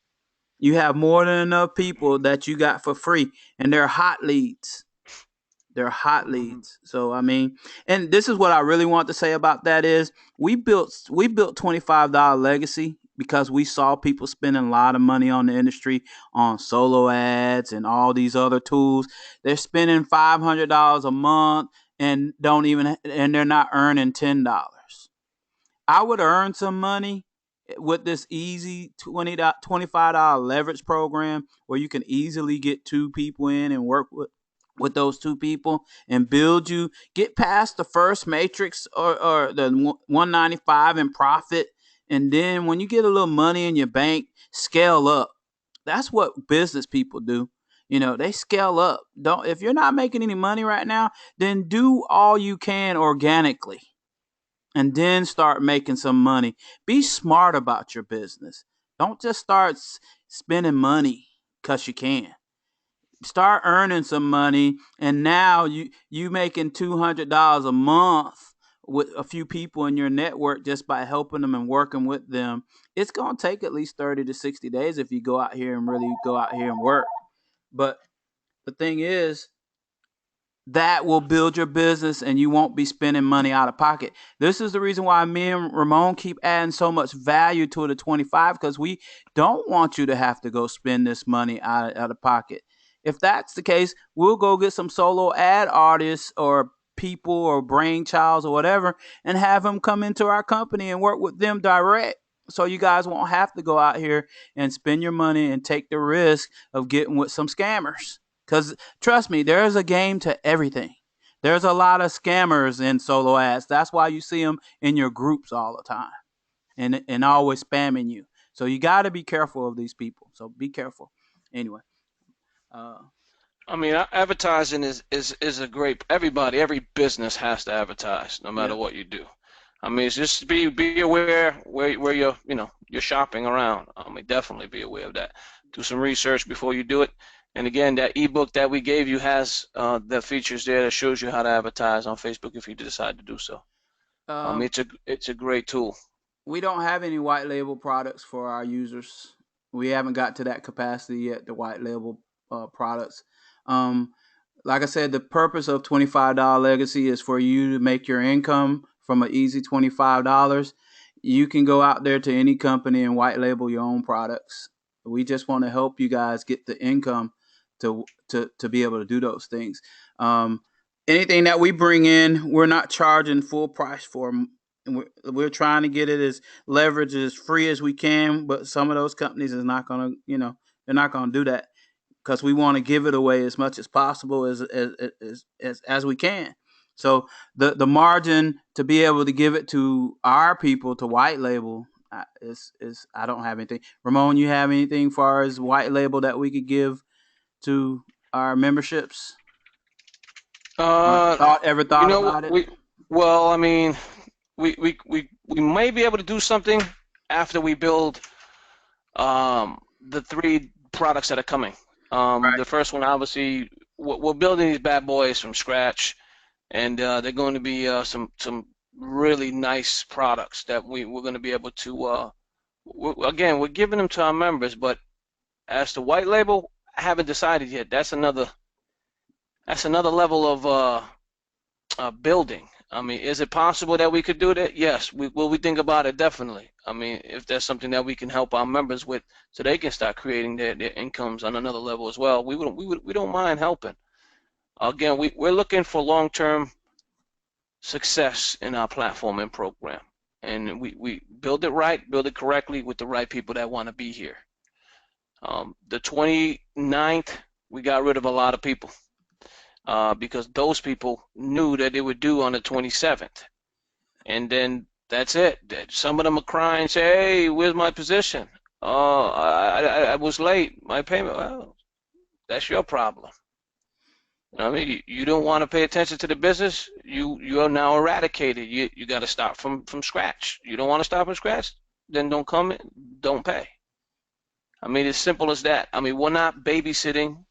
You have more than enough people that you got for free, and they're hot leads. They're hot Mhm. leads. So I mean, and this is what I really want to say about that is we built $25 legacy because we saw people spending a lot of money on the industry on solo ads and all these other tools. They're spending $500 a month and don't even and they're not earning $10. I would earn some money with this easy $25 leverage program where you can easily get two people in and work with those two people and build you get past the first matrix or the 195 in profit, and then when you get a little money in your bank, scale up. That's what business people do. They scale up. Don't If you're not making any money right now, then do all you can organically and then start making some money. Be smart about your business. Don't just start spending money because you can. Start earning some money, and now you making $200 a month with a few people in your network just by helping them and working with them. It's gonna take at least 30 to 60 days if you go out here and really go out here and work. But the thing is, that will build your business and you won't be spending money out of pocket. This is the reason why me and Ramon keep adding so much value to the 25, because we don't want you to have to go spend this money out of pocket. If that's the case, we'll go get some solo ad artists or people or brainchilds or whatever and have them come into our company and work with them direct. So you guys won't have to go out here and spend your money and take the risk of getting with some scammers. Because trust me, there's a game to everything. There's a lot of scammers in solo ads. That's why you see them in your groups all the time and always spamming you. So you got to be careful of these people. So be careful. Anyway, uh, I mean, advertising is a great. Every business has to advertise, no matter yeah. what you do. I mean, it's just be aware where you're shopping around. I mean, definitely be aware of that. Do some research before you do it. And again, that ebook that we gave you has the features there that shows you how to advertise on Facebook if you decide to do so. Um, It's a great tool. we don't have any white label products for our users. We haven't got to that capacity yet, the white label products. Um, like I said, the purpose of $25 legacy is for you to make your income from an easy $25. You can go out there to any company and white label your own products. We just want to help you guys get the income to be able to do those things. Um, Anything that we bring in, we're not charging full price for. And we're trying to get it as leverage as free as we can, but some of those companies is not gonna, they're not gonna do that because we want to give it away as much as possible as we can. So the margin to be able to give it to our people to white label is I don't have anything. Ramon, you have anything far as white label that we could give to our memberships? Or Uh, thought about it? well, I mean, we may be able to do something after we build the three products that are coming. Right. The first one, obviously, we're building these bad boys from scratch, and they're going to be some really nice products that we're going to be able to. Again, we're giving them to our members, but as to white label, I haven't decided yet. That's another level of building. I mean, is it possible that we could do that? Yes. Will we think about it? Definitely. I mean, if there's something that we can help our members with, so they can start creating their incomes on another level as well, we don't mind helping. Again, we're looking for long-term success in our platform and program, and we build it right, build it correctly with the right people that want to be here. The 29th, we got rid of a lot of people. Because those people knew that they were due on the 27th. And then that's it. Some of them are crying, say, hey, where's my position? Oh, I was late. My payment. Well, that's your problem. I mean, you don't want to pay attention to the business. You are now eradicated. You got to start from scratch. You don't want to start from scratch? Then don't come in, don't pay. I mean, it's simple as that. I mean, we're not babysitting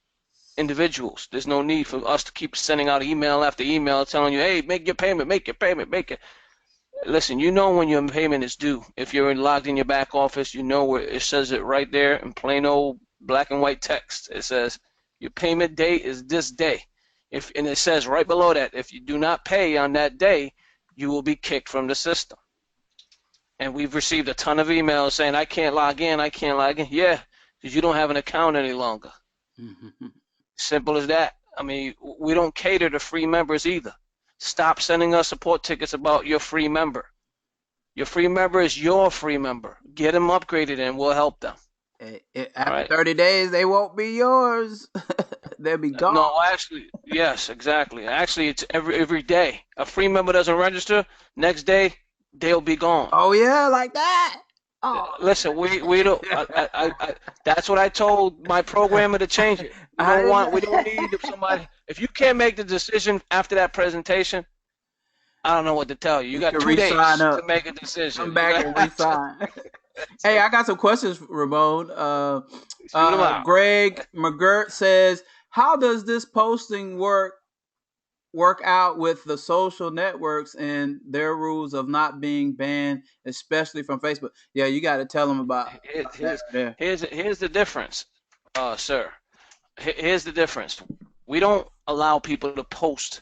individuals. There's no need for us to keep sending out email after email telling you, hey, make your payment, make your payment, make it. Listen, you know when your payment is due. If you're logged in your back office, you know where it says it right there in plain old black and white text. It says your payment date is this day. And it says right below that, if you do not pay on that day, you will be kicked from the system. And we've received a ton of emails saying, I can't log in, I can't log in. Yeah, because you don't have an account any longer. Simple as that. I mean, we don't cater to free members either. Stop sending us support tickets about your free member. Your free member is your free member. Get them upgraded and we'll help them. After 30 days, they won't be yours. They'll be gone. No, actually, yes, exactly. Actually, it's every day. A free member doesn't register, next day, they'll be gone. Oh, yeah, like that. Oh. Listen, we don't. That's what I told my programmer to change it. We don't need somebody. If you can't make the decision after that presentation, I don't know what to tell you. You got 2 days to make a decision. Come back and re-sign. Hey, I got some questions, Ramon. Greg McGirt says, how does this posting work out with the social networks and their rules of not being banned, especially from Facebook? Yeah, you got to tell them about here's the difference, sir. Here's the difference. We don't allow people to post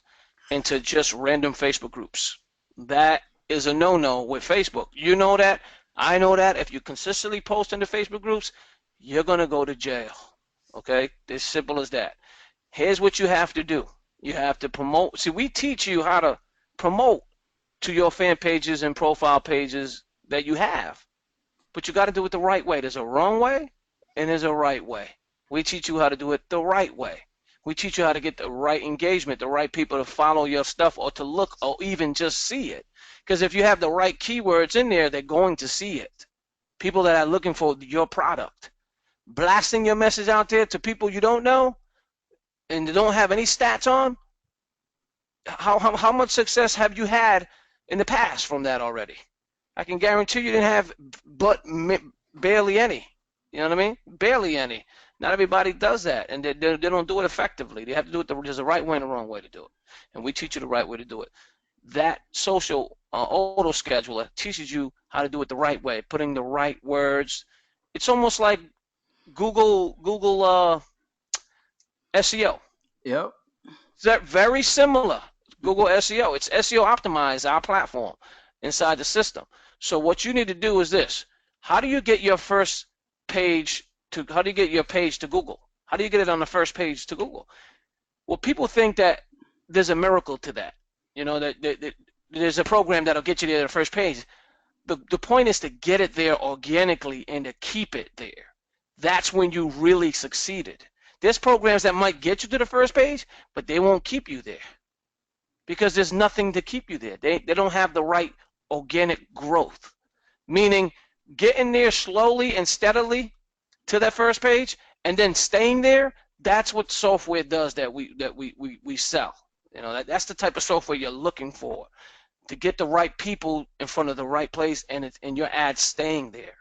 into just random Facebook groups. That is a no-no with Facebook. You know that. I know that. If you consistently post into Facebook groups, you're going to go to jail. Okay? It's simple as that. Here's what you have to do. You have to promote. See, we teach you how to promote to your fan pages and profile pages that you have. But you got to do it the right way. There's a wrong way and there's a right way. We teach you how to do it the right way. We teach you how to get the right engagement, the right people to follow your stuff or to look or even just see it. Because if you have the right keywords in there, they're going to see it. People that are looking for your product. Blasting your message out there to people you don't know and you don't have any stats on, how much success have you had in the past from that already? I can guarantee you didn't have barely any. You know what I mean? Barely any. Not everybody does that, and they don't do it effectively. They have to do it. There's a right way and a wrong way to do it, and we teach you the right way to do it. That social auto scheduler teaches you how to do it the right way, putting the right words. It's almost like Google SEO. Yep. It's very similar. Google SEO. It's SEO optimized, our platform inside the system. So what you need to do is this. How do you get your first page to, how do you get your page to Google? How do you get it on the first page to Google? Well, people think that there's a miracle to that. You know, that there's a program that'll get you there to the first page. The point is to get it there organically and to keep it there. That's when you really succeeded. There's programs that might get you to the first page, but they won't keep you there because there's nothing to keep you there. They don't have the right organic growth, meaning getting there slowly and steadily to that first page and then staying there. That's what software does that we sell. You know, that's the type of software you're looking for, to get the right people in front of the right place and your ad staying there.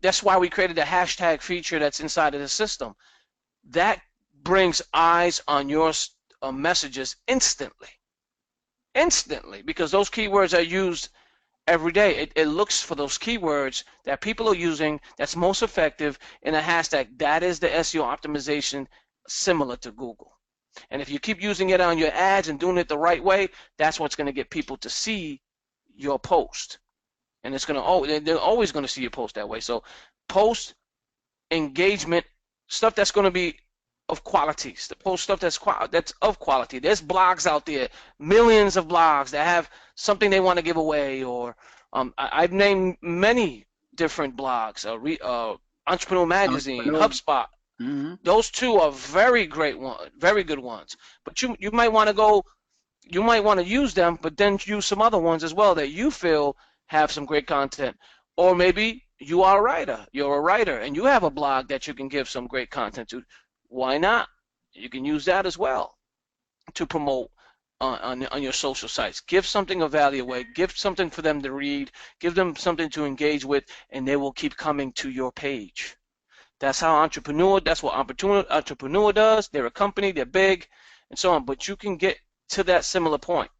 That's why we created a hashtag feature that's inside of the system. That brings eyes on your messages instantly, because those keywords are used every day. It looks for those keywords that people are using that's most effective in a hashtag. That is the SEO optimization similar to Google. And if you keep using it on your ads and doing it the right way, that's what's going to get people to see your post. And it's going to, they're always going to see your post that way. So post engagement, stuff that's going to be of quality, post stuff that's of quality. There's blogs out there, millions of blogs that have something they want to give away, or I've named many different blogs, Entrepreneur Magazine, HubSpot. Mm-hmm. Those two are very great ones, very good ones. But you might want to use them, but then use some other ones as well that you feel have some great content. Or maybe you are a writer. You're a writer and you have a blog that you can give some great content to. Why not? You can use that as well to promote on your social sites. Give something of value away. Give something for them to read. Give them something to engage with, and they will keep coming to your page. That's what Entrepreneur does. They're a company, they're big, and so on. But you can get to that similar point.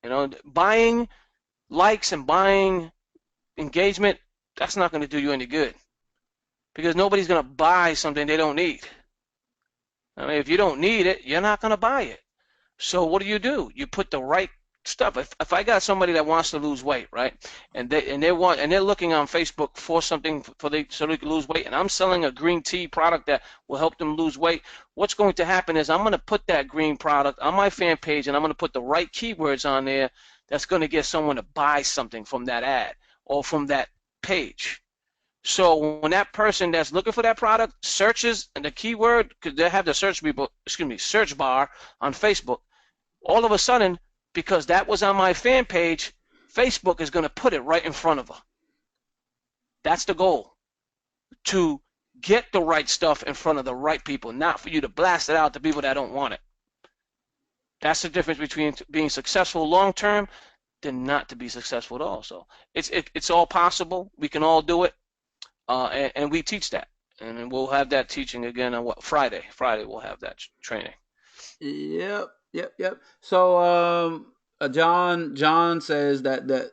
You know, buying likes and buying engagement, that's not going to do you any good, because nobody's going to buy something they don't need. I mean, if you don't need it, you're not going to buy it. So what do? You put the right stuff. If I got somebody that wants to lose weight, right, and they're looking on Facebook for something so they can lose weight, and I'm selling a green tea product that will help them lose weight, what's going to happen is I'm going to put that green product on my fan page, and I'm going to put the right keywords on there that's going to get someone to buy something from that ad or from that page. So when that person that's looking for that product searches and the keyword, because they have the search bar on Facebook, all of a sudden, because that was on my fan page, Facebook is going to put it right in front of her. That's the goal, to get the right stuff in front of the right people, not for you to blast it out to people that don't want it. That's the difference between being successful long term than not to be successful at all. So it's all possible. We can all do it, and we teach that, and we'll have that teaching again on Friday. Friday we'll have that training. Yep. So John says that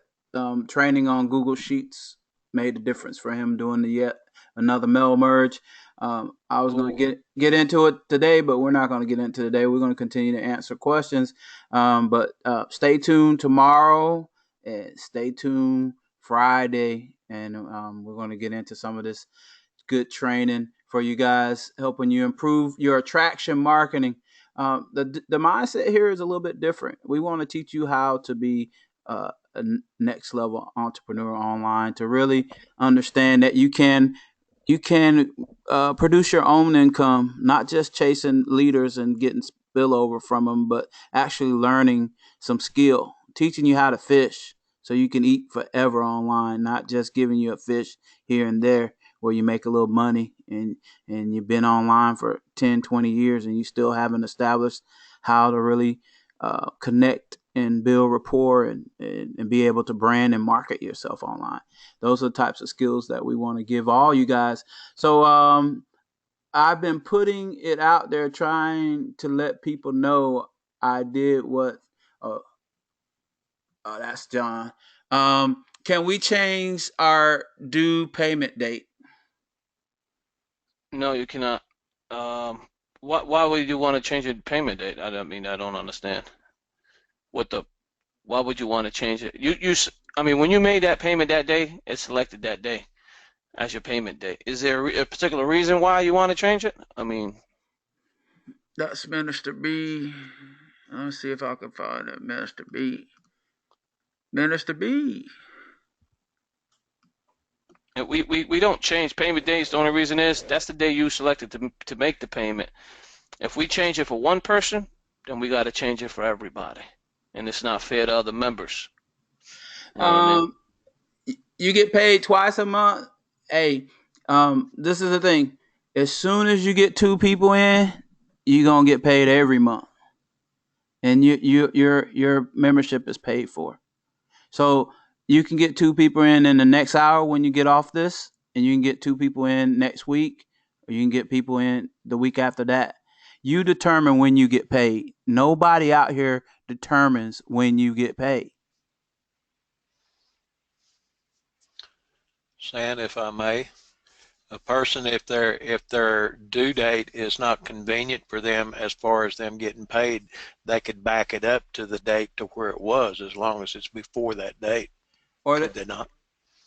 training on Google Sheets made a difference for him doing the yet another mail merge. I was going to get into it today, but we're not going to get into it today. We're going to continue to answer questions. But stay tuned tomorrow and stay tuned Friday, and we're going to get into some of this good training for you guys, helping you improve your attraction marketing. The mindset here is a little bit different. We want to teach you how to be a next level entrepreneur online, to really understand that you can produce your own income, not just chasing leaders and getting spillover from them, but actually learning some skill, teaching you how to fish so you can eat forever online, not just giving you a fish here and there where you make a little money and you've been online for 10, 20 years and you still haven't established how to really connect and build rapport and be able to brand and market yourself online. Those are the types of skills that we want to give all you guys. So I've been putting it out there, trying to let people know I did what. Oh, that's John. Can we change our due payment date? No, you cannot. Why would you want to change your payment date? I don't understand. Why would you want to change it? I mean, when you made that payment that day, it's selected that day as your payment date. Is there a particular reason why you want to change it? I mean, that's Minister B. Let me see if I can find it. Minister B. We don't change payment dates. The only reason is that's the day you selected to make the payment. If we change it for one person, then we got to change it for everybody, and it's not fair to other members. You get paid twice a month. Hey, this is the thing. As soon as you get 2 people in, you're gonna get paid every month, and your membership is paid for. So you can get 2 people in the next hour when you get off this, and you can get 2 people in next week, or you can get people in the week after that. You determine when you get paid. Nobody out here determines when you get paid. San, if I may, a person, if their due date is not convenient for them as far as them getting paid, they could back it up to the date to where it was, as long as it's before that date. Or could they not?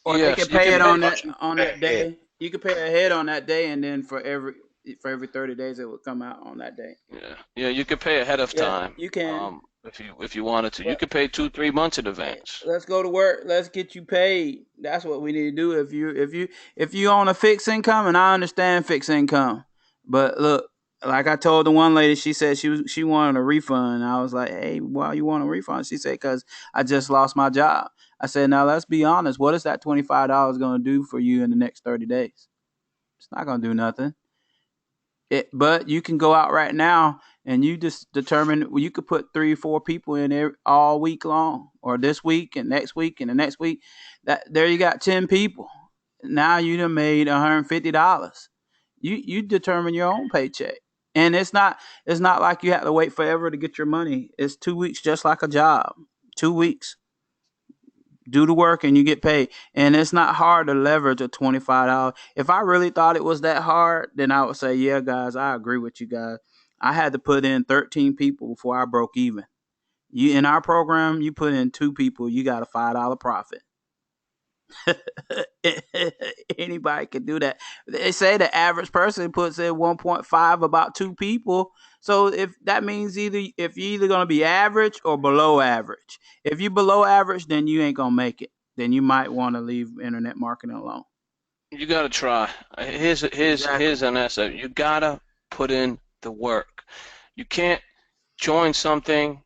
Or yes, they can pay it on that day. You could pay ahead on that day, and then for every 30 days it would come out on that day. Yeah, you could pay ahead of time. You can. If you wanted to, you could pay 2-3 months in advance. Let's go to work. Let's get you paid. That's what we need to do. If you own a fixed income, and I understand fixed income, but look, like I told the one lady, she said she wanted a refund. I was like, hey, why you want a refund? She said, because I just lost my job. I said, now let's be honest. What is that $25 going to do for you in the next 30 days? It's not going to do nothing. But you can go out right now and you just determine, well, you could put 3 or 4 people in there all week long, or this week and next week and the next week. There you got 10 people. Now you done made $150. You determine your own paycheck. And it's not like you have to wait forever to get your money. It's 2 weeks, just like a job. 2 weeks. Do the work and you get paid. And it's not hard to leverage a $25. If I really thought it was that hard, then I would say, yeah, guys, I agree with you guys. I had to put in 13 people before I broke even. You in our program, you put in 2 people, you got a $5 profit. Anybody can do that. They say the average person puts in 1.5 about 2 people. So if that means if you're either gonna be average or below average. If you below average, then you ain't gonna make it. Then you might want to leave internet marketing alone. You gotta try. Here's Exactly. an answer. You gotta put in the work. You can't join something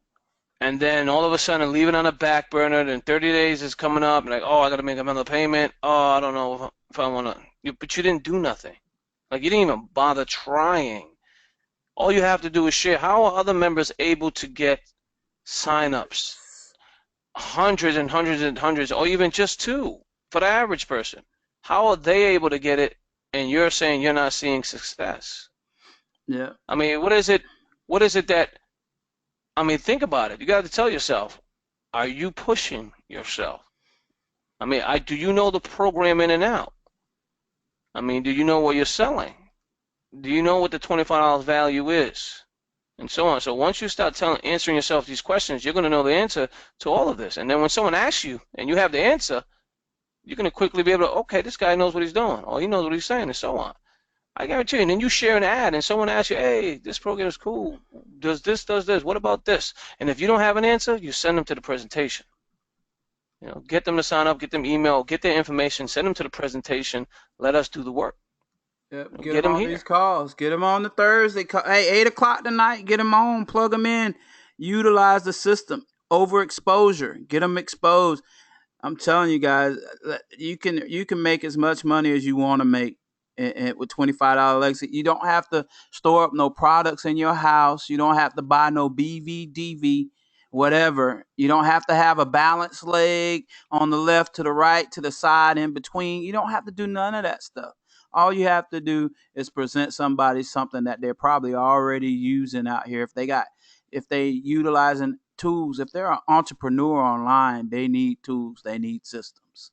and then all of a sudden leave it on a back burner. Then 30 days is coming up, and like, oh, I gotta make another payment. Oh, I don't know if I wanna. But you didn't do nothing. Like you didn't even bother trying. All you have to do is share. How are other members able to get signups? Hundreds and hundreds and hundreds, or even just 2 for the average person. How are they able to get it, and you're saying you're not seeing success? Yeah. I mean, what is it? What is it that? I mean, think about it. You got to tell yourself, are you pushing yourself? I mean, do you know the program in and out? I mean, do you know what you're selling? Do you know what the $25 value is? And so on. So once you start answering yourself these questions, you're going to know the answer to all of this. And then when someone asks you and you have the answer, you're going to quickly be able to, okay, this guy knows what he's doing, or he knows what he's saying, and so on. I guarantee you. And then you share an ad, and someone asks you, hey, this program is cool. Does this, what about this? And if you don't have an answer, you send them to the presentation. You know, get them to sign up, get them email, get their information, send them to the presentation. Let us do the work. Yep. Get Get them them on here. these calls. Get them on the Thursday. Hey, 8 o'clock tonight. Get them on. Plug them in. Utilize the system. Overexposure. Get them exposed. I'm telling you guys, you can make as much money as you want to make with $25 Legacy. You don't have to store up no products in your house. You don't have to buy no BV, whatever. You don't have to have a balanced leg on the left, to the right, to the side, in between. You don't have to do none of that stuff. All you have to do is present somebody something that they're probably already using out here. If they utilizing tools, if they're an entrepreneur online, they need tools, they need systems.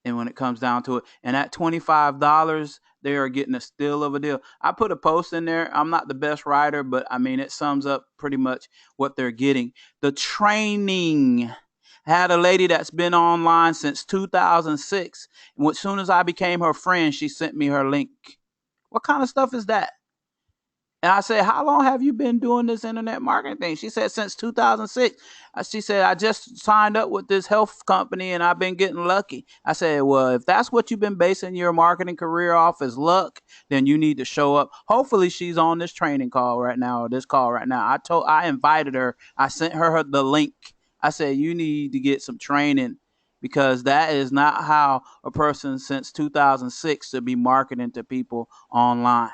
And when it comes down to it, and at $25, they are getting a steal of a deal. I put a post in there. I'm not the best writer, but I mean, it sums up pretty much what they're getting. The training. I had a lady that's been online since 2006. And as soon as I became her friend, she sent me her link. What kind of stuff is that? And I said, how long have you been doing this internet marketing thing? She said, since 2006. She said, I just signed up with this health company and I've been getting lucky. I said, well, if that's what you've been basing your marketing career off as luck, then you need to show up. Hopefully she's on this training call right now, or this call right now. I invited her. I sent her the link. I said, you need to get some training, because that is not how a person since 2006 should be marketing to people online.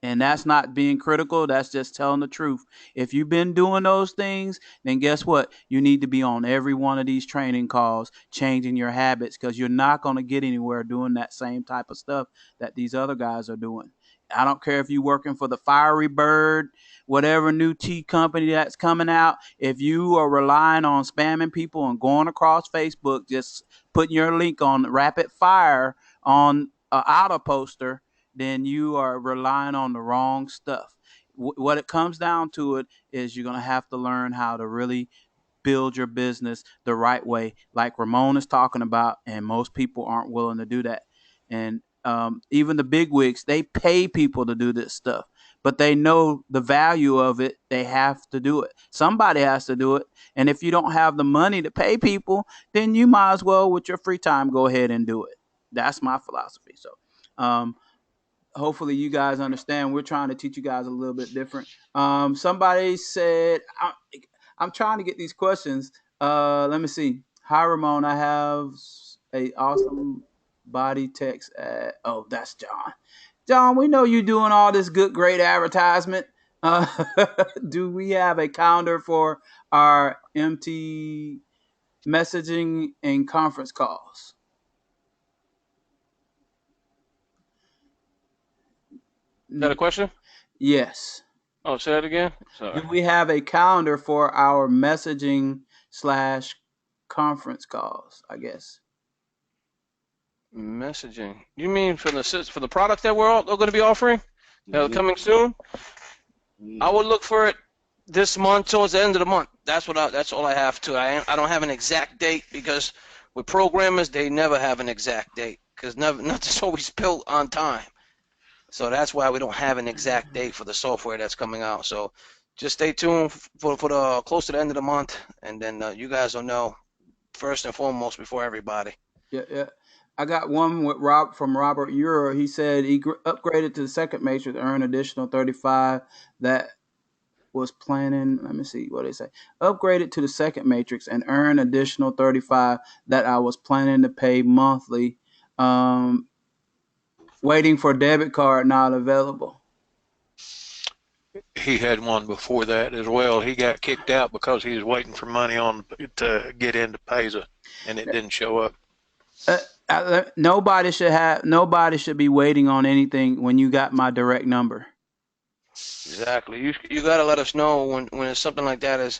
And that's not being critical. That's just telling the truth. If you've been doing those things, then guess what? You need to be on every one of these training calls, changing your habits, because you're not going to get anywhere doing that same type of stuff that these other guys are doing. I don't care if you're working for the Fiery Bird, whatever new tea company that's coming out. If you are relying on spamming people and going across Facebook, just putting your link on rapid fire on an auto poster, then you are relying on the wrong stuff. What it comes down to it is you're going to have to learn how to really build your business the right way, like Ramon is talking about, and most people aren't willing to do that. And even the big wigs, they pay people to do this stuff, but they know the value of it. They have to do it. Somebody has to do it. And if you don't have the money to pay people, then you might as well, with your free time, go ahead and do it. That's my philosophy. So, hopefully you guys understand. We're trying to teach you guys a little bit different. Somebody said, I'm trying to get these questions. Let me see. Hi, Ramon. I have a awesome body text. Oh, that's John. John, we know you doing all this good, great advertisement. Uh, do we have a calendar for our MT messaging and conference calls? Got a question? Yes. Oh, say that again. Sorry. Do we have a calendar for our messaging slash conference calls? I guess. Messaging. You mean for the products that we're going to be offering? That are coming soon? I would look for it this month towards the end of the month. That's all I have to. I don't have an exact date because with programmers they never have an exact date because nothing's always built on time. So that's why we don't have an exact date for the software that's coming out. So just stay tuned for the close to the end of the month, and then you guys will know first and foremost before everybody. Yeah. I got one with from Robert Euro. He said he upgraded to the second matrix to earn additional 35 that was planning. Let me see what they say. Upgraded to the second matrix and earn additional 35 that I was planning to pay monthly. Waiting for debit card not available. He had one before that as well. He got kicked out because he was waiting for money to get into Payza, and it didn't show up. Nobody should be waiting on anything when you got my direct number. Exactly. You got to let us know when it's something like that. Is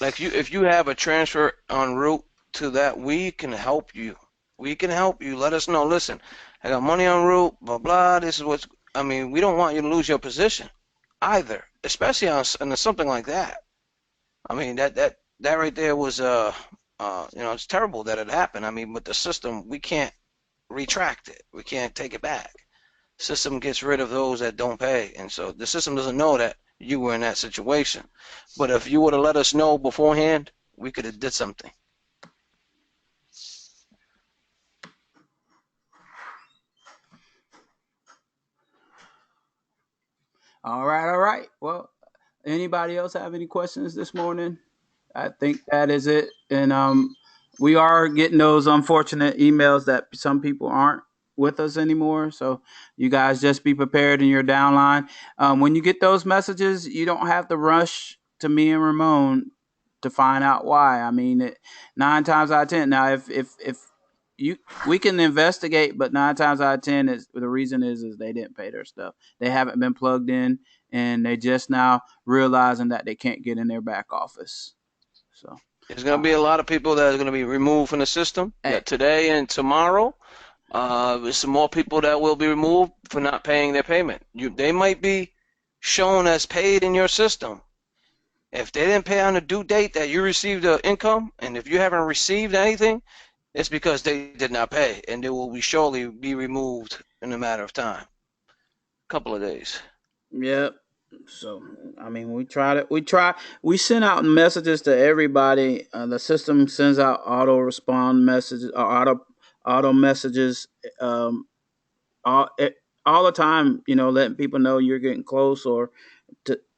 like if you have a transfer en route to that, we can help you. We can help you. Let us know. Listen, I got money en route. Blah blah. This is what's. I mean, we don't want you to lose your position either, especially on something like that. I mean, that right there was it's terrible that it happened. I mean, with the system, we can't retract it. We can't take it back. System gets rid of those that don't pay, and so the system doesn't know that you were in that situation. But if you would have let us know beforehand, we could have did something. All right. Well, anybody else have any questions this morning? I think that is it. And we are getting those unfortunate emails that some people aren't with us anymore. So you guys just be prepared in your downline. When you get those messages, you don't have to rush to me and Ramon to find out why. I mean, 9 times out of 10. Now, if we can investigate, but 9 times out of 10 is the reason is they didn't pay their stuff. They haven't been plugged in, and they just now realizing that they can't get in their back office. So there's going to be a lot of people that are going to be removed from the system today and tomorrow. There's some more people that will be removed for not paying their payment. They might be shown as paid in your system. If they didn't pay on the due date that you received the income, and if you haven't received anything, it's because they did not pay, and they will surely be removed in a matter of time. A couple of days. Yep. So, I mean, we send out messages to everybody. The system sends out auto respond messages or auto messages all the time, letting people know you're getting close or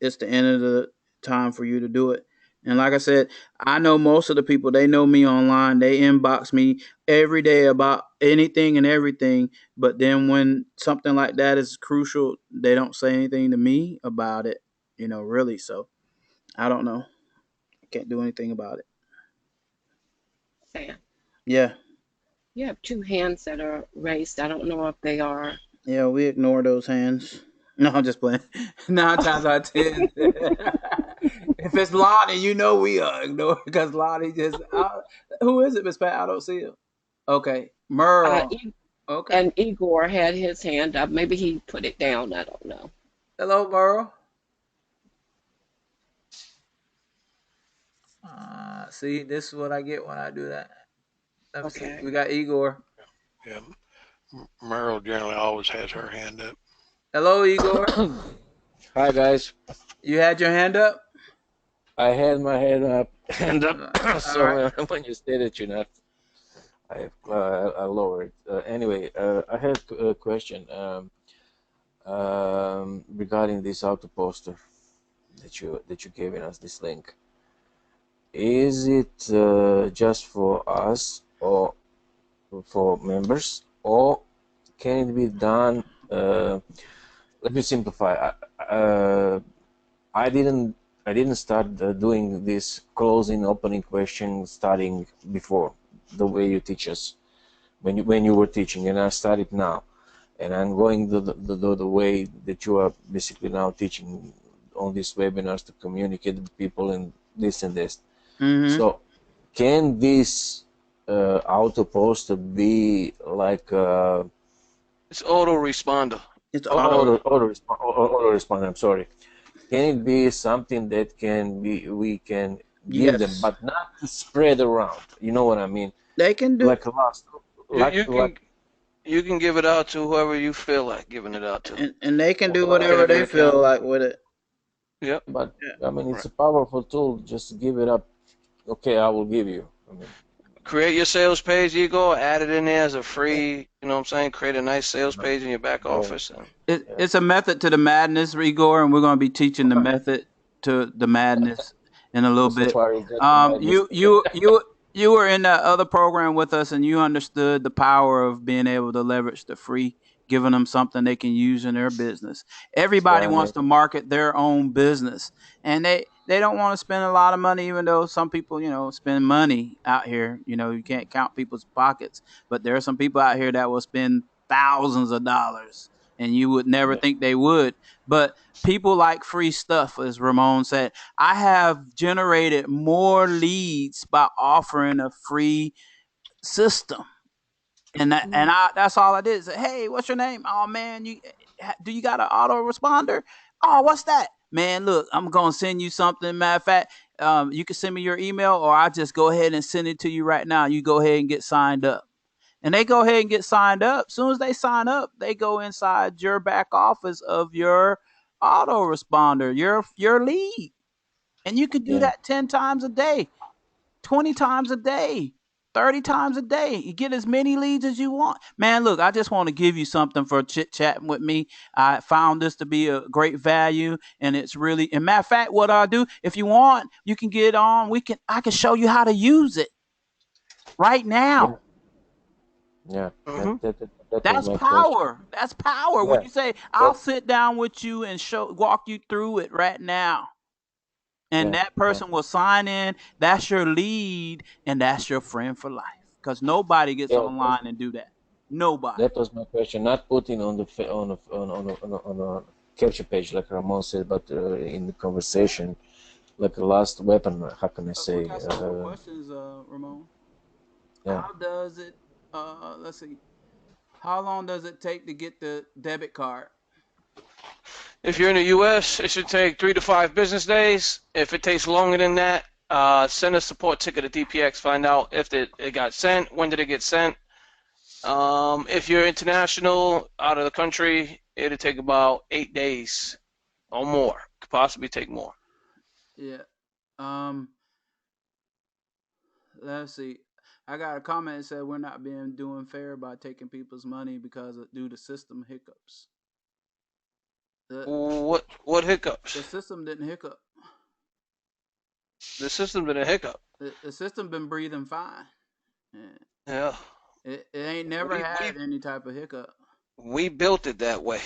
it's the end of the time for you to do it. And like I said, I know most of the people, they know me online. They inbox me every day about anything and everything. But then when something like that is crucial, they don't say anything to me about it, really. So I don't know. I can't do anything about it. Sam, Yeah. you have 2 hands that are raised. I don't know if they are. Yeah, we ignore those hands. No, I'm just playing. 9 times out of 10. If it's Lonnie, we ignore because Lonnie just. Who is it, Miss Pat? I don't see him. Okay, Merle. Okay. And Igor had his hand up. Maybe he put it down. I don't know. Hello, Merle. See, this is what I get when I do that. Okay. We got Igor. Yeah, Merle generally always has her hand up. Hello, Igor. Hi, guys. You had your hand up? I had my hand up. So right. When you said it, I lowered. Anyway, I had a question regarding this auto poster that you gave us this link. Is it just for us or for members, or can it be done? Let me simplify. I didn't start doing this closing, opening question starting before the way you teach us when you were teaching, and I started now, and I'm going the way that you are basically now teaching on these webinars to communicate with people and this and this. Mm-hmm. So, can this auto poster be like? It's autoresponder. It's autoresponder. I'm sorry. Can it be something that we can give them, Yes, but not to spread around? You know what I mean? they can do. Like last, You like you can you can give it out to whoever you feel like giving it out to. And they can do Set whatever up they your feel account. like with it. Yep. but Yeah. I mean, it's Right. a powerful tool. Just give it up. Okay, I will give you. I mean, Create your sales page, Igor. Add it in there as a free. You know what I'm saying? Create a nice sales yeah, page in your back yeah, office. And It, yeah. it's a method to the madness, Igor, and we're going to be teaching the method to the madness in a little So bit. far, you got the madness. You were in that other program with us, and you understood the power of being able to leverage the free, giving them something they can use in their business. Everybody Yeah, wants man. to market their own business, and they don't want to spend a lot of money, even though some people, spend money out here. You can't count people's pockets, but there are some people out here that will spend thousands of dollars, and you would never Yeah, think they would. But people like free stuff, as Ramon said. I have generated more leads by offering a free system. That's all I did. Say, hey, what's your name? Oh man, you got an autoresponder? Oh, what's that? Man, look, I'm gonna send you something. Matter of fact, you can send me your email, or I just go ahead and send it to you right now. You go ahead and get signed up, and they go ahead and get signed up. As soon as they sign up, they go inside your back office of your autoresponder, your lead, and you could do yeah. that 10 times a day, 20 times a day, 30 times a day. You get as many leads as you want. Man, look, I just want to give you something for chit chatting with me. I found this to be a great value, and it's really. And matter of fact, what I do, if you want, you can get on. I can show you how to use it right Yeah, now. yeah. hmm That was That's my question. power. That's power. When Yeah, you say, I'll that sit down with you and walk you through it right now. And yeah, that yeah, person will sign in. That's your lead, and that's your friend for life. Because nobody gets yeah. online and do that. Nobody. That was my question. Not putting on the on a capture page like Ramon said, but in the conversation, like a last weapon. How can I We say? got some more questions, Ramon. Yeah. How does it? Let's see. How long does it take to get the debit card? if you're in the U.S., it should take 3 to 5 business days. If it takes longer than that, send a support ticket to DPX. Find out if it got sent. When did it get sent? If you're international, out of the country, it'll take about 8 days or more. Could possibly take more. Yeah. Um. Let's see. I got a comment that said we're not being doing fair by taking people's money because of due to system hiccups. The What hiccups? the system didn't hiccup. The system been a hiccup. The system been breathing fine. Yeah. Yeah. It ain't never We we had any type of hiccup. we built it that way.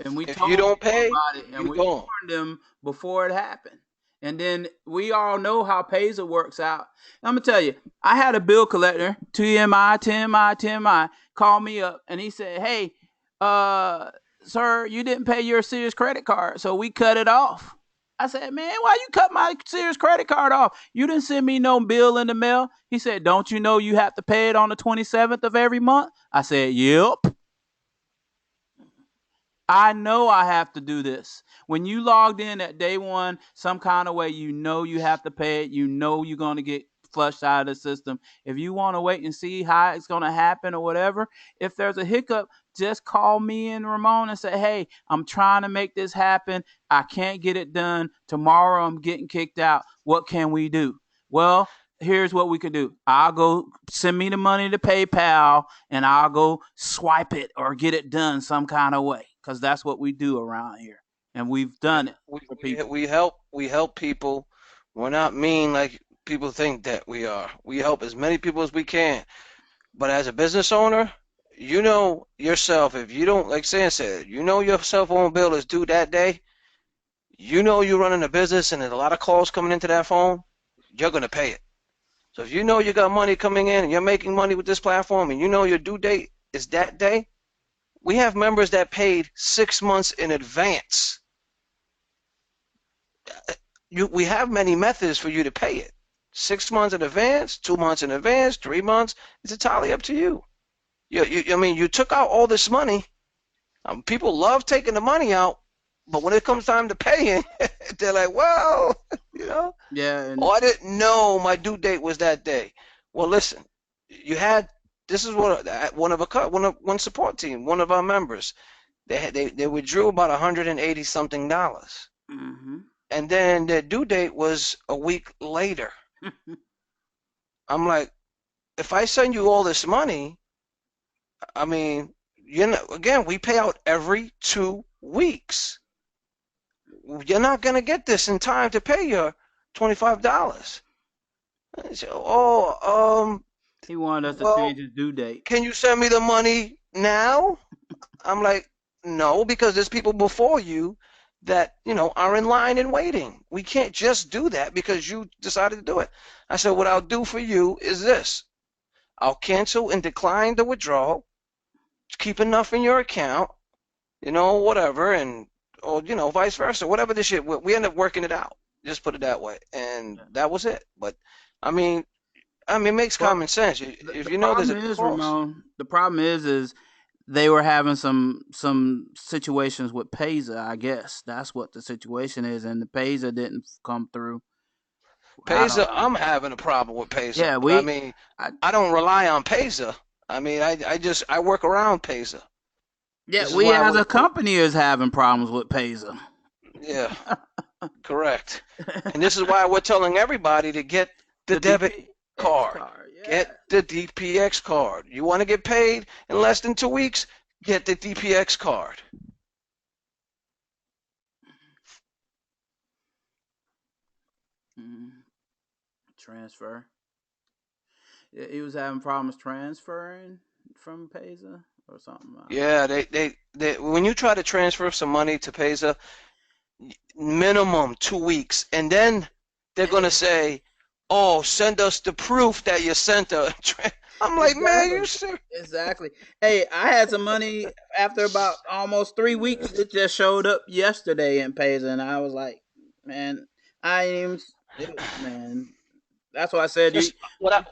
And we If you told don't people pay, about it, and you we gone. warned them before it happened. And then we all know how Payzer works out. I'm gonna tell you, I had a bill collector, TMI, call me up, and he said, "Hey, sir, you didn't pay your Sears credit card, so we cut it off." I said, "Man, why you cut my Sears credit card off? You didn't send me no bill in the mail." He said, "Don't you know you have to pay it on the 27th of every month?" I said, "Yep." I know I have to do this. When you logged in at day one, some kind of way, you know you have to pay it. You know you're going to get flushed out of the system. If you want to wait and see how it's going to happen or whatever, if there's a hiccup, just call me and Ramon and say, hey, I'm trying to make this happen. I can't get it done. Tomorrow I'm getting kicked out. What can we do? Well, here's what we can do. I'll go send me the money to PayPal and I'll go swipe it or get it done some kind of way because that's what we do around here, and we've Yeah. done it We, for we people. we help people. We're not mean like people think that we are. We help as many people as we can. But as a business owner, you know yourself. If you don't, like Sam said, you know your cell phone bill is due that day. You know you're running a business and there's a lot of calls coming into that phone. You're gonna pay it. So if you know you got money coming in and you're making money with this platform and you know your due date is that day, we have members that paid 6 months in advance. We have many methods for you to pay it. 6 months in advance, 2 months in advance, 3 months. It's entirely up to you. I mean, you took out all this money. People love taking the money out, But when it comes time to paying, they're like, well, you know, Yeah, oh, and I didn't know my due date was that day. Well, listen, you had this is what one support team, one of our members, they withdrew about 180 something dollars, hmm and then their due date was a week later. I'm like, if I send you all this money, I mean, again, we pay out every 2 weeks. You're not gonna get this in time to pay your $25. So, he wanted us to well, change his due date. can you send me the money now? I'm like, no, because there's people before you that, are in line and waiting. We can't just do that because you decided to do it. I said, what I'll do for you is this. I'll cancel and decline the withdrawal, keep enough in your account, whatever, and, or, vice versa, whatever the shit. We end up working it out. Just put it that way. And that was it. But, I mean, it makes Well, common sense. the, If the you know there's problem a is, cost. Ramon. The problem is they were having some situations with Payza. I guess that's what the situation is, and the Payza didn't come through. I don't Payza, know. I'm having a problem with Payza, Yeah, but I mean, I, I don't rely on Payza. I mean, I work around Payza. yeah, This is we why as a company is having problems with Payza. yeah, correct. And this is why we're telling everybody to get the The debit DPX card. card, yeah. Get the DPX card. You want to get paid in less than 2 weeks? Get the DPX card. Mm, transfer. Yeah, he was having problems transferring from Payza or something. I don't Yeah, they when you try to transfer some money to Payza, minimum 2 weeks, and then they're gonna say, "Oh, send us the proof that you sent a." I'm like, man, Exactly. you serious? Exactly. Hey, I had some money after about almost 3 weeks. It just showed up yesterday in Payza, and I was like, man, I ain't even, man. That's why I said you. Just what I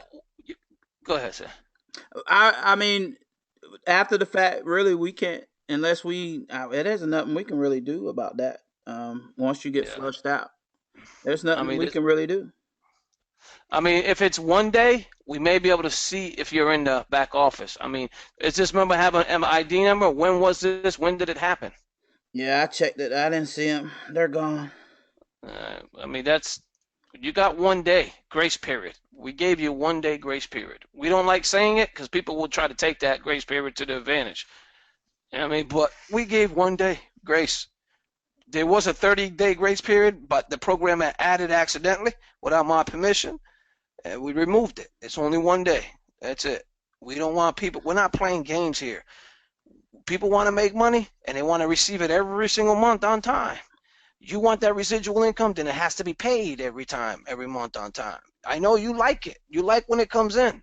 go ahead, sir. I mean, after the fact, really, we can't unless it isn't nothing we can really do about that. Once you get Yeah, flushed out, there's I nothing mean, we can really do. if it's one day, we may be able to see if you're in the back office. I mean, is this member have an ID number? When was this? When did it happen? Yeah, I checked it. I didn't see them. They're gone. I mean, you got 1 day grace period. We gave you 1 day grace period. We don't like saying it because people will try to take that grace period to their advantage. I mean, but we gave 1 day grace. There was a 30-day grace period, but the program had added accidentally without my permission, and we removed it. It's only 1 day. That's it. We don't want people. We're not playing games here. People want to make money and they want to receive it every single month on time. You want that residual income, then it has to be paid every month on time. I know you like it. You like when it comes in.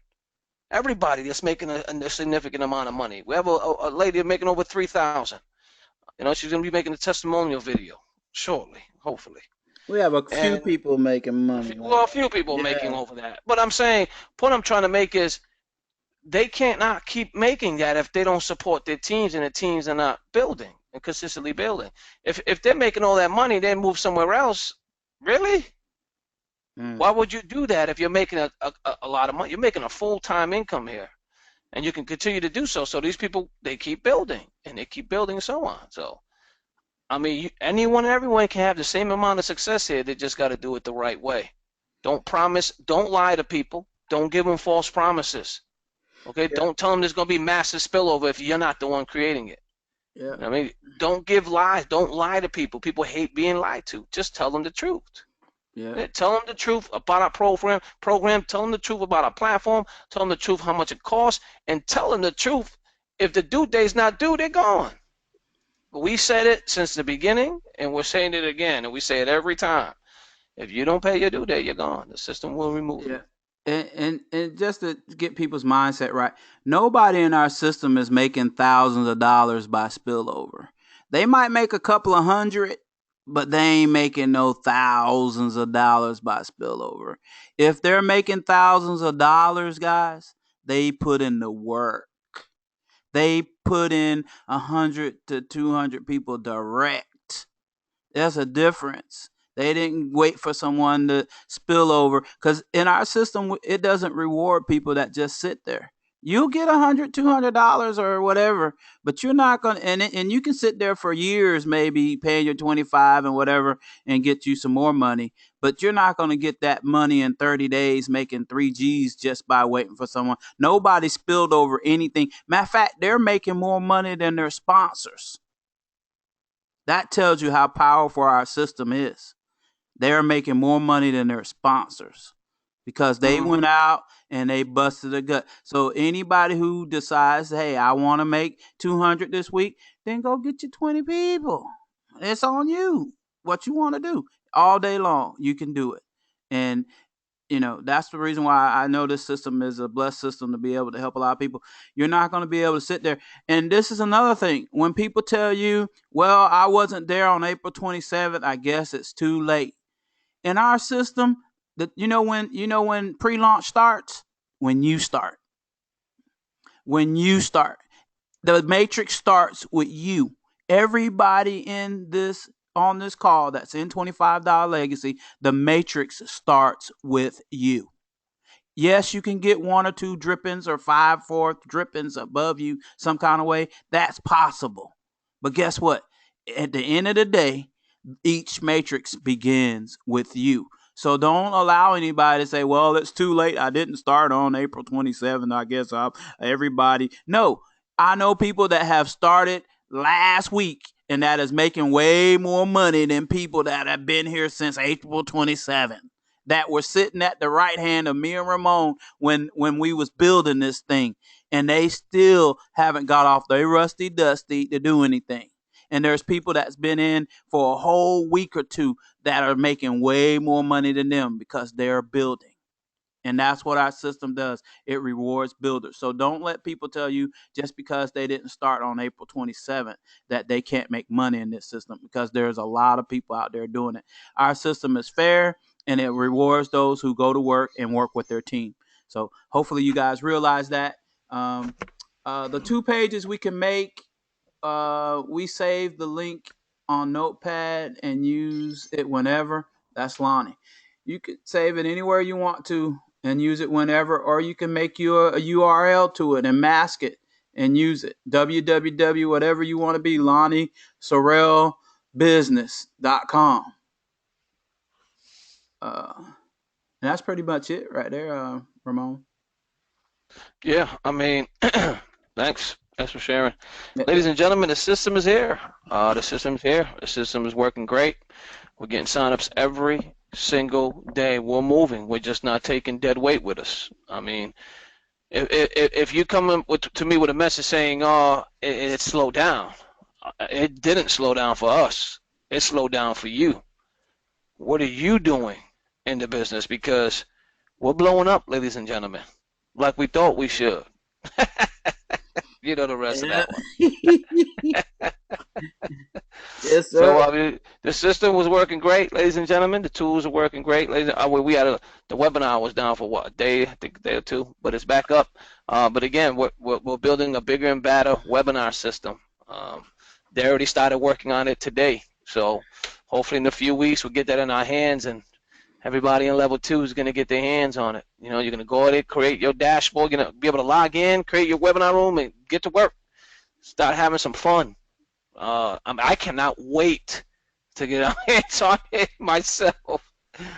Everybody that's making a significant amount of money. We have a lady making over 3,000. She's gonna be making a testimonial video shortly, hopefully. We have a few And people making money like a that. few people making Yeah, over that. But I'm saying, point I'm trying to make is they can't not keep making that if they don't support their teams and the teams are not building and consistently building. If they're making all that money, they move somewhere else. Really? mm, Why would you do that if you're making a lot of money? You're making a full-time income here, and you can continue to do so. So these people, they keep building, and they keep building and so on. So, I mean, anyone and everyone can have the same amount of success here. They just got to do it the right way. Don't promise, don't lie to people. Don't give them false promises. Okay? yeah, Don't tell them there's going to be massive spillover if you're not the one creating it. yeah, I mean, don't give lies. Don't lie to people. People hate being lied to. Just tell them the truth. yeah, Yeah, tell them the truth about our program. Tell them the truth about our platform. Tell them the truth how much it costs, and tell them the truth. If the due date's not due, they're gone. We said it since the beginning, and we're saying it again, and we say it every time. If you don't pay your due date, you're gone. The system will remove you. yeah. And just to get people's mindset right, nobody in our system is making thousands of dollars by spillover. They might make a couple of hundred, but they ain't making no thousands of dollars by spillover. If they're making thousands of dollars, guys, they put in the work. They put in 100 to 200 people direct. There's a difference. They didn't wait for someone to spill over, because in our system, it doesn't reward people that just sit there. You'll get $100, $200 or whatever, but you're not gonna. And you can sit there for years, maybe paying your 25 and whatever, and get you some more money. But you're not gonna get that money in 30 days, making 3 Gs just by waiting for someone. Nobody spilled over anything. Matter of fact, they're making more money than their sponsors. That tells you how powerful our system is. They're making more money than their sponsors because they went out and they busted a gut. So anybody who decides, hey, I want to make 200 this week, then go get your 20 people. It's on you. What you want to do all day long, you can do it. And that's the reason why I know this system is a blessed system to be able to help a lot of people. You're not going to be able to sit there. And this is another thing. When people tell you, well, I wasn't there on April 27th, I guess it's too late. In our system, when pre-launch starts, when you start. When you start. The matrix starts with you. Everybody on this call that's in $25 Legacy, the matrix starts with you. Yes, you can get 1 or 2 drippings or 5, 4 drippings above you some kind of way. That's possible. But guess what? At the end of the day, each matrix begins with you. So don't allow anybody to say, well, it's too late. I didn't start on April 27th. I guess everybody. No, I know people that have started last week, and that is making way more money than people that have been here since April 27th, that were sitting at the right hand of me and Ramon when we was building this thing, and they still haven't got off their rusty dusty to do anything. And there's people that's been in for a whole week or 2 that are making way more money than them because they're building. And that's what our system does. It rewards builders. So don't let people tell you just because they didn't start on April 27th that they can't make money in this system, because there's a lot of people out there doing it. Our system is fair, and it rewards those who go to work and work with their team. So hopefully you guys realize that. The 2 pages we can make, we save the link on Notepad and use it whenever. That's Lonnie. You could save it anywhere you want to and use it whenever, or you can make a URL to it and mask it and use it. www, whatever you want to be, LonnieSorrellBusiness.com. And that's pretty much it right there, Ramon. Yeah, I mean, thanks for sharing. Ladies and gentlemen, the system is here. The system is working great. We're getting signups every single day. We're moving. We're just not taking dead weight with us. I mean, if you come to me with a message saying, "Oh, it slowed down," it didn't slow down for us. It slowed down for you. What are you doing in the business? Because we're blowing up, ladies and gentlemen, like we thought we should. You know the rest of that one. Yes, sir. So the system was working great, ladies and gentlemen. The tools are working great. We had the webinar was down for what, a day, I think a day or 2, but it's back up. But again, we're building a bigger and better webinar system. They already started working on it today. So hopefully in a few weeks we'll get that in our hands, and everybody in level 2 is going to get their hands on it. You're going to go at it, create your dashboard, you're going to be able to log in, create your webinar room, and get to work. Start having some fun. I cannot wait to get our hands on it myself.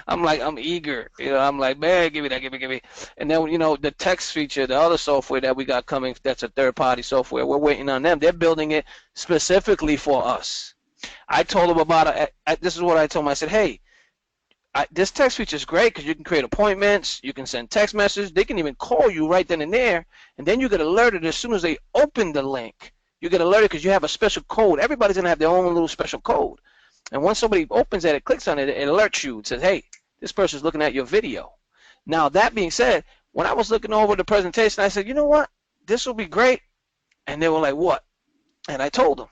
I'm eager. I'm like, man, give me that, give me. And then, the text feature, the other software that we got coming, that's a third-party software. We're waiting on them. They're building it specifically for us. I told them about it. This is what I told them. I said, hey, this text feature is great because you can create appointments, you can send text messages, they can even call you right then and there, and then you get alerted as soon as they open the link. You get alerted because you have a special code. Everybody's going to have their own little special code. And once somebody opens that, it clicks on it, it alerts you. It says, hey, this person's looking at your video. Now, that being said, when I was looking over the presentation, I said, you know what? This will be great. And they were like, what? And I told them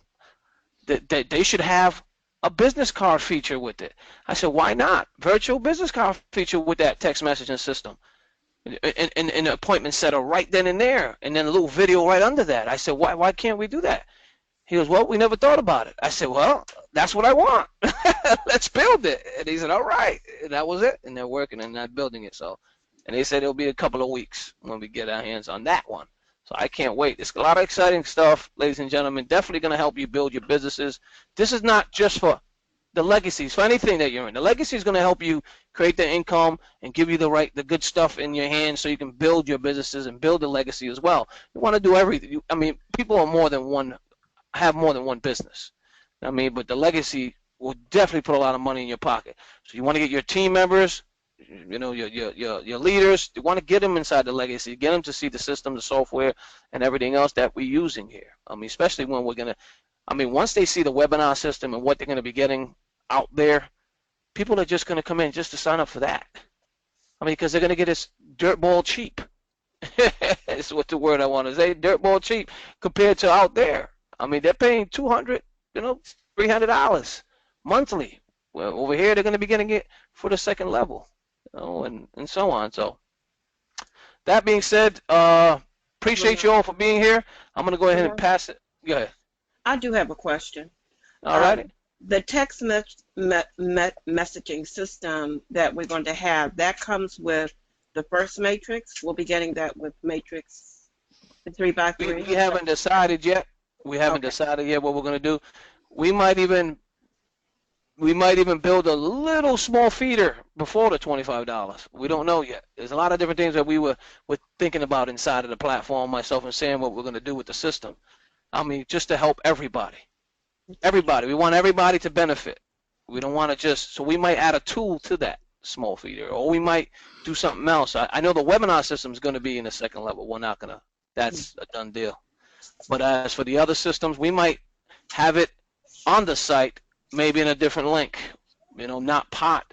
that they should have a business card feature with it. I said, why not? Virtual business card feature with that text messaging system. And an appointment setter right then and there, and then a little video right under that. I said, why can't we do that? He goes, well, we never thought about it. I said, well, that's what I want. Let's build it. And he said, all right. And that was it. And they're working and not building it. So, and they said it'll be a couple of weeks when we get our hands on that one. So I can't wait. It's a lot of exciting stuff, ladies and gentlemen. Definitely going to help you build your businesses. This is not just for the legacies, for anything that you're in. The legacy is going to help you create the income and give you the good stuff in your hands so you can build your businesses and build the legacy as well. You want to do everything. I mean, people are have more than one business. I mean, but the legacy will definitely put a lot of money in your pocket. So you want to get your team members, your leaders. You want to get them inside the legacy, get them to see the system, the software, and everything else that we're using here. I mean, especially when once they see the webinar system and what they're going to be getting out there, people are just going to come in just to sign up for that. I mean, because they're going to get this dirtball cheap. That's what the word I want to say, dirtball cheap compared to out there. I mean, they're paying $200, $300 monthly. Well, over here they're going to be getting it for the second level, and so on. So that being said, appreciate you all for being here. I'm going to go ahead and pass it. Go ahead. I do have a question. All right. The text messaging system that we're going to have, that comes with the first matrix. We'll be getting that with matrix 3x3. We haven't decided yet. We haven't decided yet what we're going to do. We might even build a little small feeder before the $25. We don't know yet. There's a lot of different things that we're thinking about inside of the platform, myself and Sam, what we're going to do with the system. I mean, just to help everybody. Everybody. We want everybody to benefit. We don't want to so we might add a tool to that small feeder, or we might do something else. I know the webinar system is going to be in the second level. We're not going to. That's a done deal. But as for the other systems, we might have it on the site, maybe in a different link, not part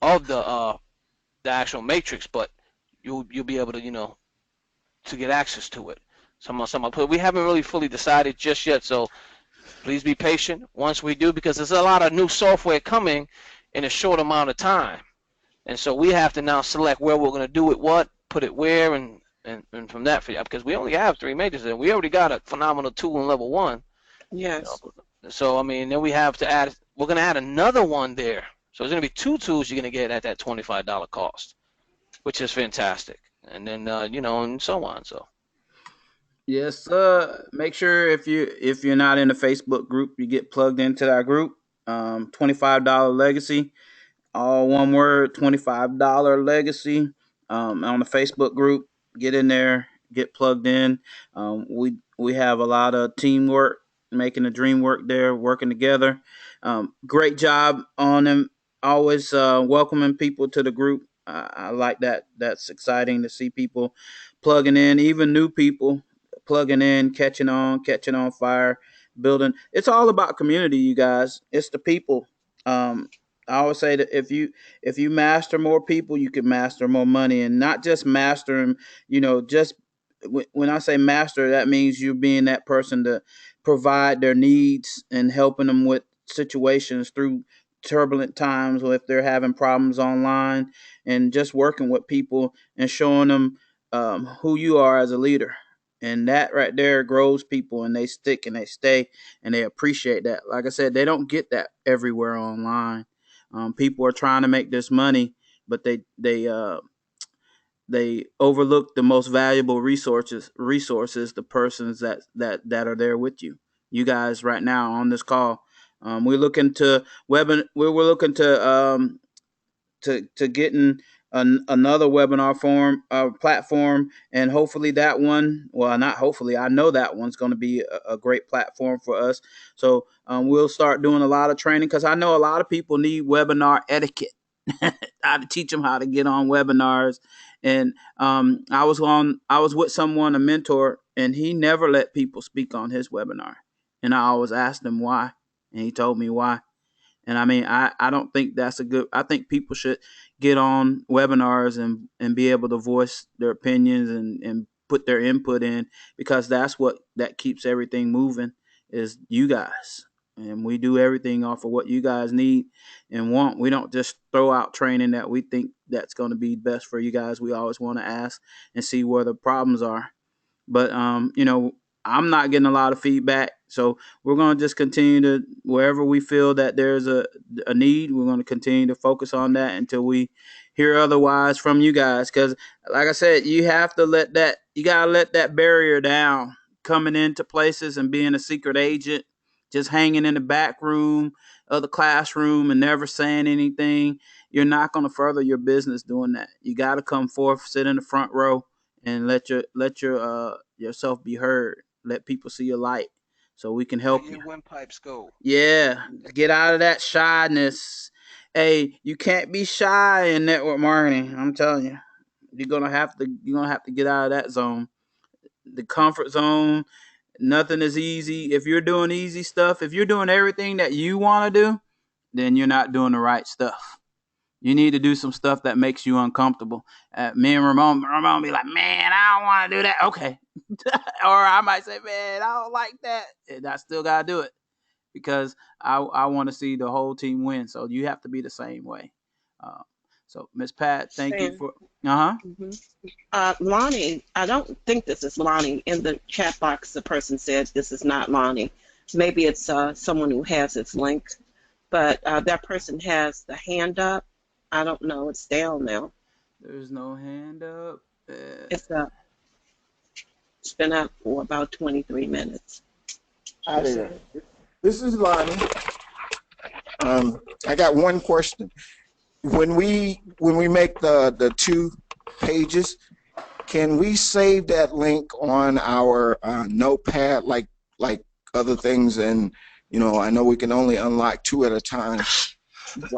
of the actual matrix, but you'll be able to to get access to it. We haven't really fully decided just yet, so please be patient once we do, because there's a lot of new software coming in a short amount of time, and so we have to now select where we're going to do it, put it where, and from that, because we only have 3 majors, and we already got a phenomenal tool in level 1. Yes. So I mean, then we have to add. We're going to add another one there. So there's going to be 2 tools you're going to get at that $25 cost, which is fantastic. And then and so on. So. Yes, make sure if you're not in the Facebook group, you get plugged into that group. $25 legacy, all one word, $25 legacy. On the Facebook group, get in there, get plugged in. We have a lot of teamwork, making the dream work there, working together. Great job on them. Always welcoming people to the group. I like that. That's exciting to see people plugging in, even new people plugging in, catching on fire, building. It's all about community, you guys. It's the people. I always say that if you master more people, you can master more money, and not just master them. Just when I say master, that means you being that person to provide their needs and helping them with situations through turbulent times, or if they're having problems online, and just working with people and showing them who you are as a leader. And that right there grows people, and they stick and they stay and they appreciate that. Like I said, they don't get that everywhere online. People are trying to make this money, but they overlook the most valuable resources, the persons that are there with you. You guys right now on this call, we're looking to we're looking to getting another webinar platform, and hopefully that one, well, not hopefully, I know that one's going to be a great platform for us. So we'll start doing a lot of training, because I know a lot of people need webinar etiquette. How to teach them how to get on webinars. And I was with someone, a mentor, and he never let people speak on his webinar, and I always asked him why, and he told me why. And I mean, I don't think that's I think people should get on webinars and be able to voice their opinions and put their input in, because that keeps everything moving, is you guys. And we do everything off of what you guys need and want. We don't just throw out training that we think that's going to be best for you guys. We always want to ask and see where the problems are. But, I'm not getting a lot of feedback. So we're going to just continue to, wherever we feel that there's a need, we're going to continue to focus on that until we hear otherwise from you guys. Because, like I said, you have to you got to let that barrier down coming into places and being a secret agent, just hanging in the back room of the classroom and never saying anything. You're not going to further your business doing that. You got to come forth, sit in the front row, and let your yourself be heard. Let people see your light, so we can help Where you. your windpipes go. Yeah, get out of that shyness. Hey, you can't be shy in network marketing. I'm telling you, you're gonna have to get out of that zone, the comfort zone. Nothing is easy. If you're doing easy stuff, if you're doing everything that you want to do, then you're not doing the right stuff. You need to do some stuff that makes you uncomfortable. Me and Ramon be like, man, I don't want to do that. Okay. Or I might say, man, I don't like that. And I still got to do it because I want to see the whole team win. So you have to be the same way. Uh, so, Miss Pat, thank you Sam. for. Uh huh. Mhm. Lonnie, I don't think this is Lonnie. In the chat box, the person said this is not Lonnie. Maybe it's someone who has its link, but that person has the hand up. I don't know. It's down now. There's no hand up. It's it's been up for about 23 minutes. Hi there. This is Lonnie. I got one question. When we make the 2 pages, can we save that link on our notepad like other things? And I know we can only unlock 2 at a time.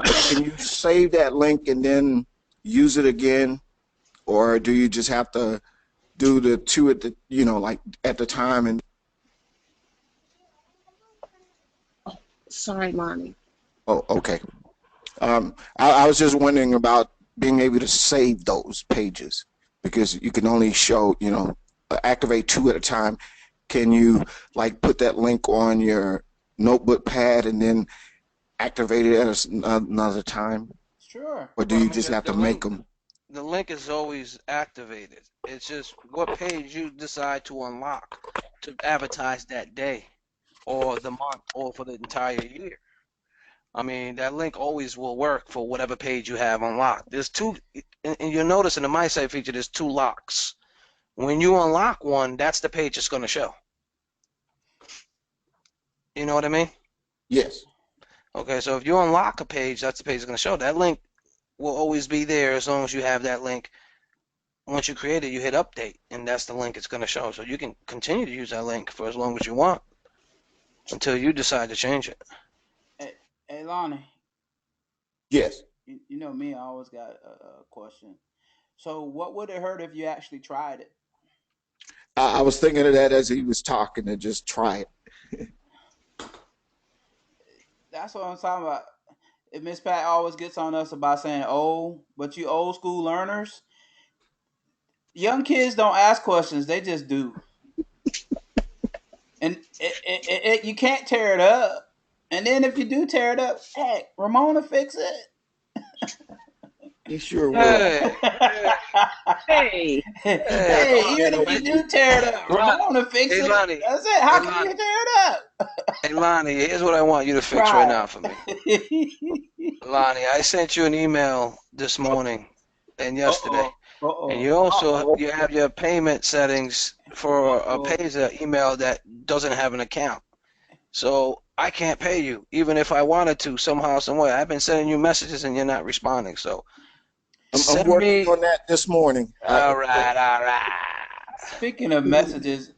Can you save that link and then use it again, or do you just have to do the 2 at the like at the time? And Sorry, Lonnie. oh, okay. I was just wondering about being able to save those pages, because you can only show, activate 2 at a time. Can you like put that link on your notebook pad and then activate it at another time? Sure. Or do Well, I you mean, just have the to make link, them? the link is always activated. It's just what page you decide to unlock to advertise that day or the month or for the entire year. I mean, that link always will work for whatever page you have unlocked. There's 2, and you'll notice in the My Site feature, there's 2 locks. When you unlock one, that's the page it's going to show. You know what I mean? Yes. Okay, so if you unlock a page, that's the page it's going to show. That link will always be there as long as you have that link. Once you create it, you hit update, and that's the link it's going to show. So you can continue to use that link for as long as you want until you decide to change it. Hey, Lonnie. Yes. You know me, I always got a question. So, what would it hurt if you actually tried it? I was thinking of that as he was talking, to just try it. That's what I'm talking about. If Miss Pat always gets on us about saying, "Oh, but you old school learners, young kids don't ask questions; they just do." And you can't tear it up. And then if you do tear it up, heck, Ramona fix it. He sure will. Hey, Hey, hey, Hey, even if you do tear it up, Ramona fix hey, it. Lonnie, That's it. How hey, can you Lonnie, tear it up? hey, Lonnie, here's what I want you to fix right Try now for me. it. Lonnie, I sent you an email this morning and yesterday, and you Uh-oh. you have your payment settings for a page email that doesn't have an account. So I can't pay you, even if I wanted to somehow, some way. I've been sending you messages and you're not responding. So I'm send working me. on that this morning. All right, all right. Speaking of messages,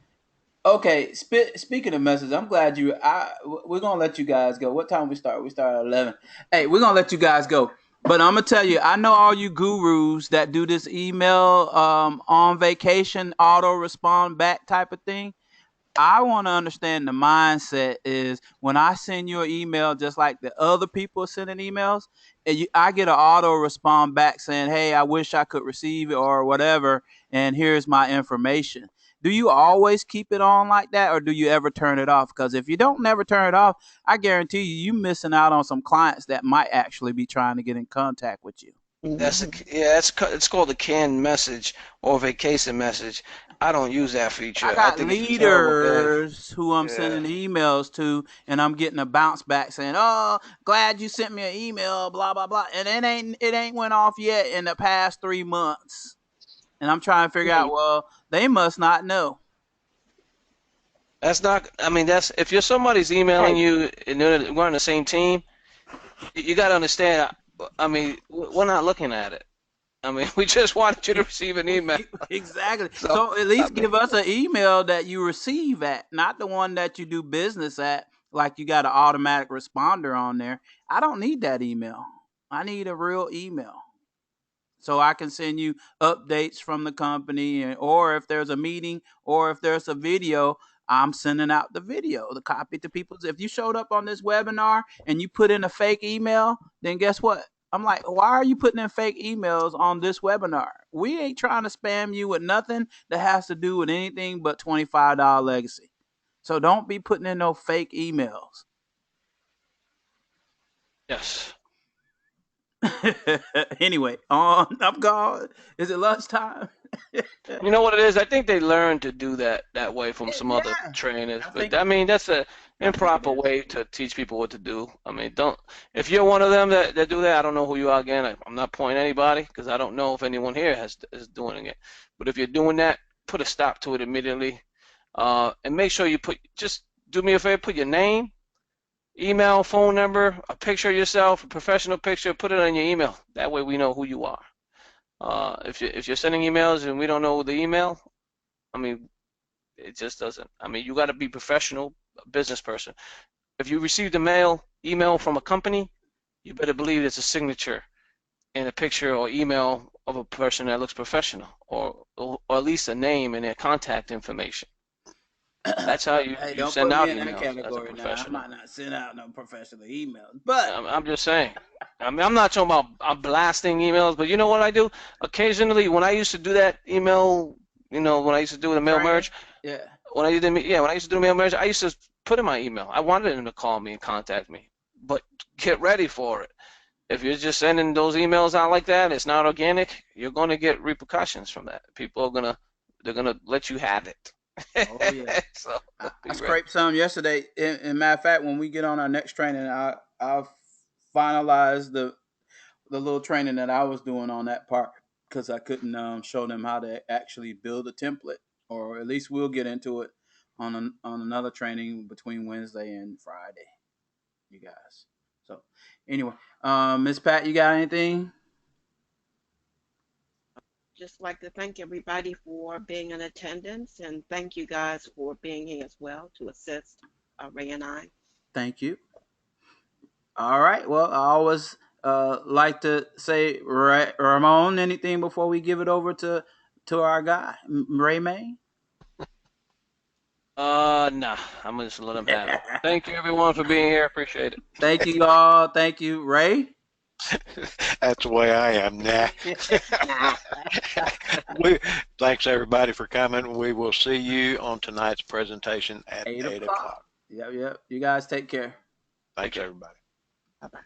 okay. Speaking of messages, I'm glad we're gonna let you guys go. What time we start? We start at 11. Hey, we're gonna let you guys go. But I'm gonna tell you, I know all you gurus that do this email on vacation auto respond back type of thing. I want to understand the mindset is when I send you an email, just like the other people are sending emails, and I get an auto respond back saying, "Hey, I wish I could receive it or whatever, and here's my information." Do you always keep it on like that, or do you ever turn it off? Because if you don't never turn it off, I guarantee you missing out on some clients that might actually be trying to get in contact with you. That's it's called a canned message or vacation message. I don't use that I feature. I got think it's a terrible thing. leaders who I'm Yeah. sending emails to, and I'm getting a bounce back saying, "Oh, glad you sent me an email." Blah blah blah, and it ain't went off yet in the past 3 months, and I'm trying to figure Yeah, out. Well, they must not know. That's not, I mean, that's, if you're somebody's emailing hey, you and we're on the same team, you got to understand, I mean, we're not looking at it. I mean, we just wanted you to receive an email. Exactly. So, So at I least mean, give us an email that you receive at, not the one that you do business at. Like you got an automatic responder on there. I don't need that email. I need a real email, so I can send you updates from the company, or if there's a meeting, or if there's a video, I'm sending out the video, the copy to people. If you showed up on this webinar and you put in a fake email, then guess what? I'm like, why are you putting in fake emails on this webinar? We ain't trying to spam you with nothing that has to do with anything but $25 legacy. So don't be putting in no fake emails. yes. Anyway, on I'm gone. Is it lunchtime? You know what it is? I think they learned to do that way from some other Yeah, trainers, I but think I mean that's a I think it improper is. way to teach people what to do. I mean, don't if you're one of them that do that, I don't know who you are again. I'm not pointing at anybody because I don't know if anyone here is doing it. But if you're doing that, put a stop to it immediately, and make sure you just do me a favor, put your name, email, phone number, a picture of yourself, a professional picture, put it on your email. That way we know who you are. If you're sending emails and we don't know the email, I mean, it just doesn't. I mean, you got to be professional, business person. If you received a email from a company, you better believe it's a signature and a picture or email of a person that looks professional, or at least a name and their contact information. That's how you Hey, you don't send put out me in that emails as a category now. I professional. might not send out no professional emails, but I'm just saying. I mean, I'm not talking about I'm blasting emails, but you know what I do? Occasionally, when I used to do that email, when I used to do the mail training, merge, yeah. when I used to do the mail merge, I used to put in my email. I wanted them to call me and contact me, but get ready for it. If you're just sending those emails out like that, it's not organic. You're going to get repercussions from that. People are they're gonna let you have it. Oh yeah. So I be ready. scraped some yesterday. In matter of fact, when we get on our next training, I'll finalize the little training that I was doing on that part because I couldn't show them how to actually build a template, or at least we'll get into it on another training between Wednesday and Friday, you guys. So anyway, Miss Pat, you got anything? just like to thank everybody for being in attendance and thank you guys for being here as well to assist Ray and I. Thank you. All right. Well, I always like to say, Ramon, anything before we give it over to our guy, Ray May? Nah, I'm gonna just let them have it. Thank you everyone for being here. Appreciate Thank it. you all. Thank you, Ray. That's the way I am now. Thanks everybody for coming. We will see you on tonight's presentation at 8 8 o'clock. o'clock. Yep, yep. You guys take care. Take Thanks care. everybody. Bye bye.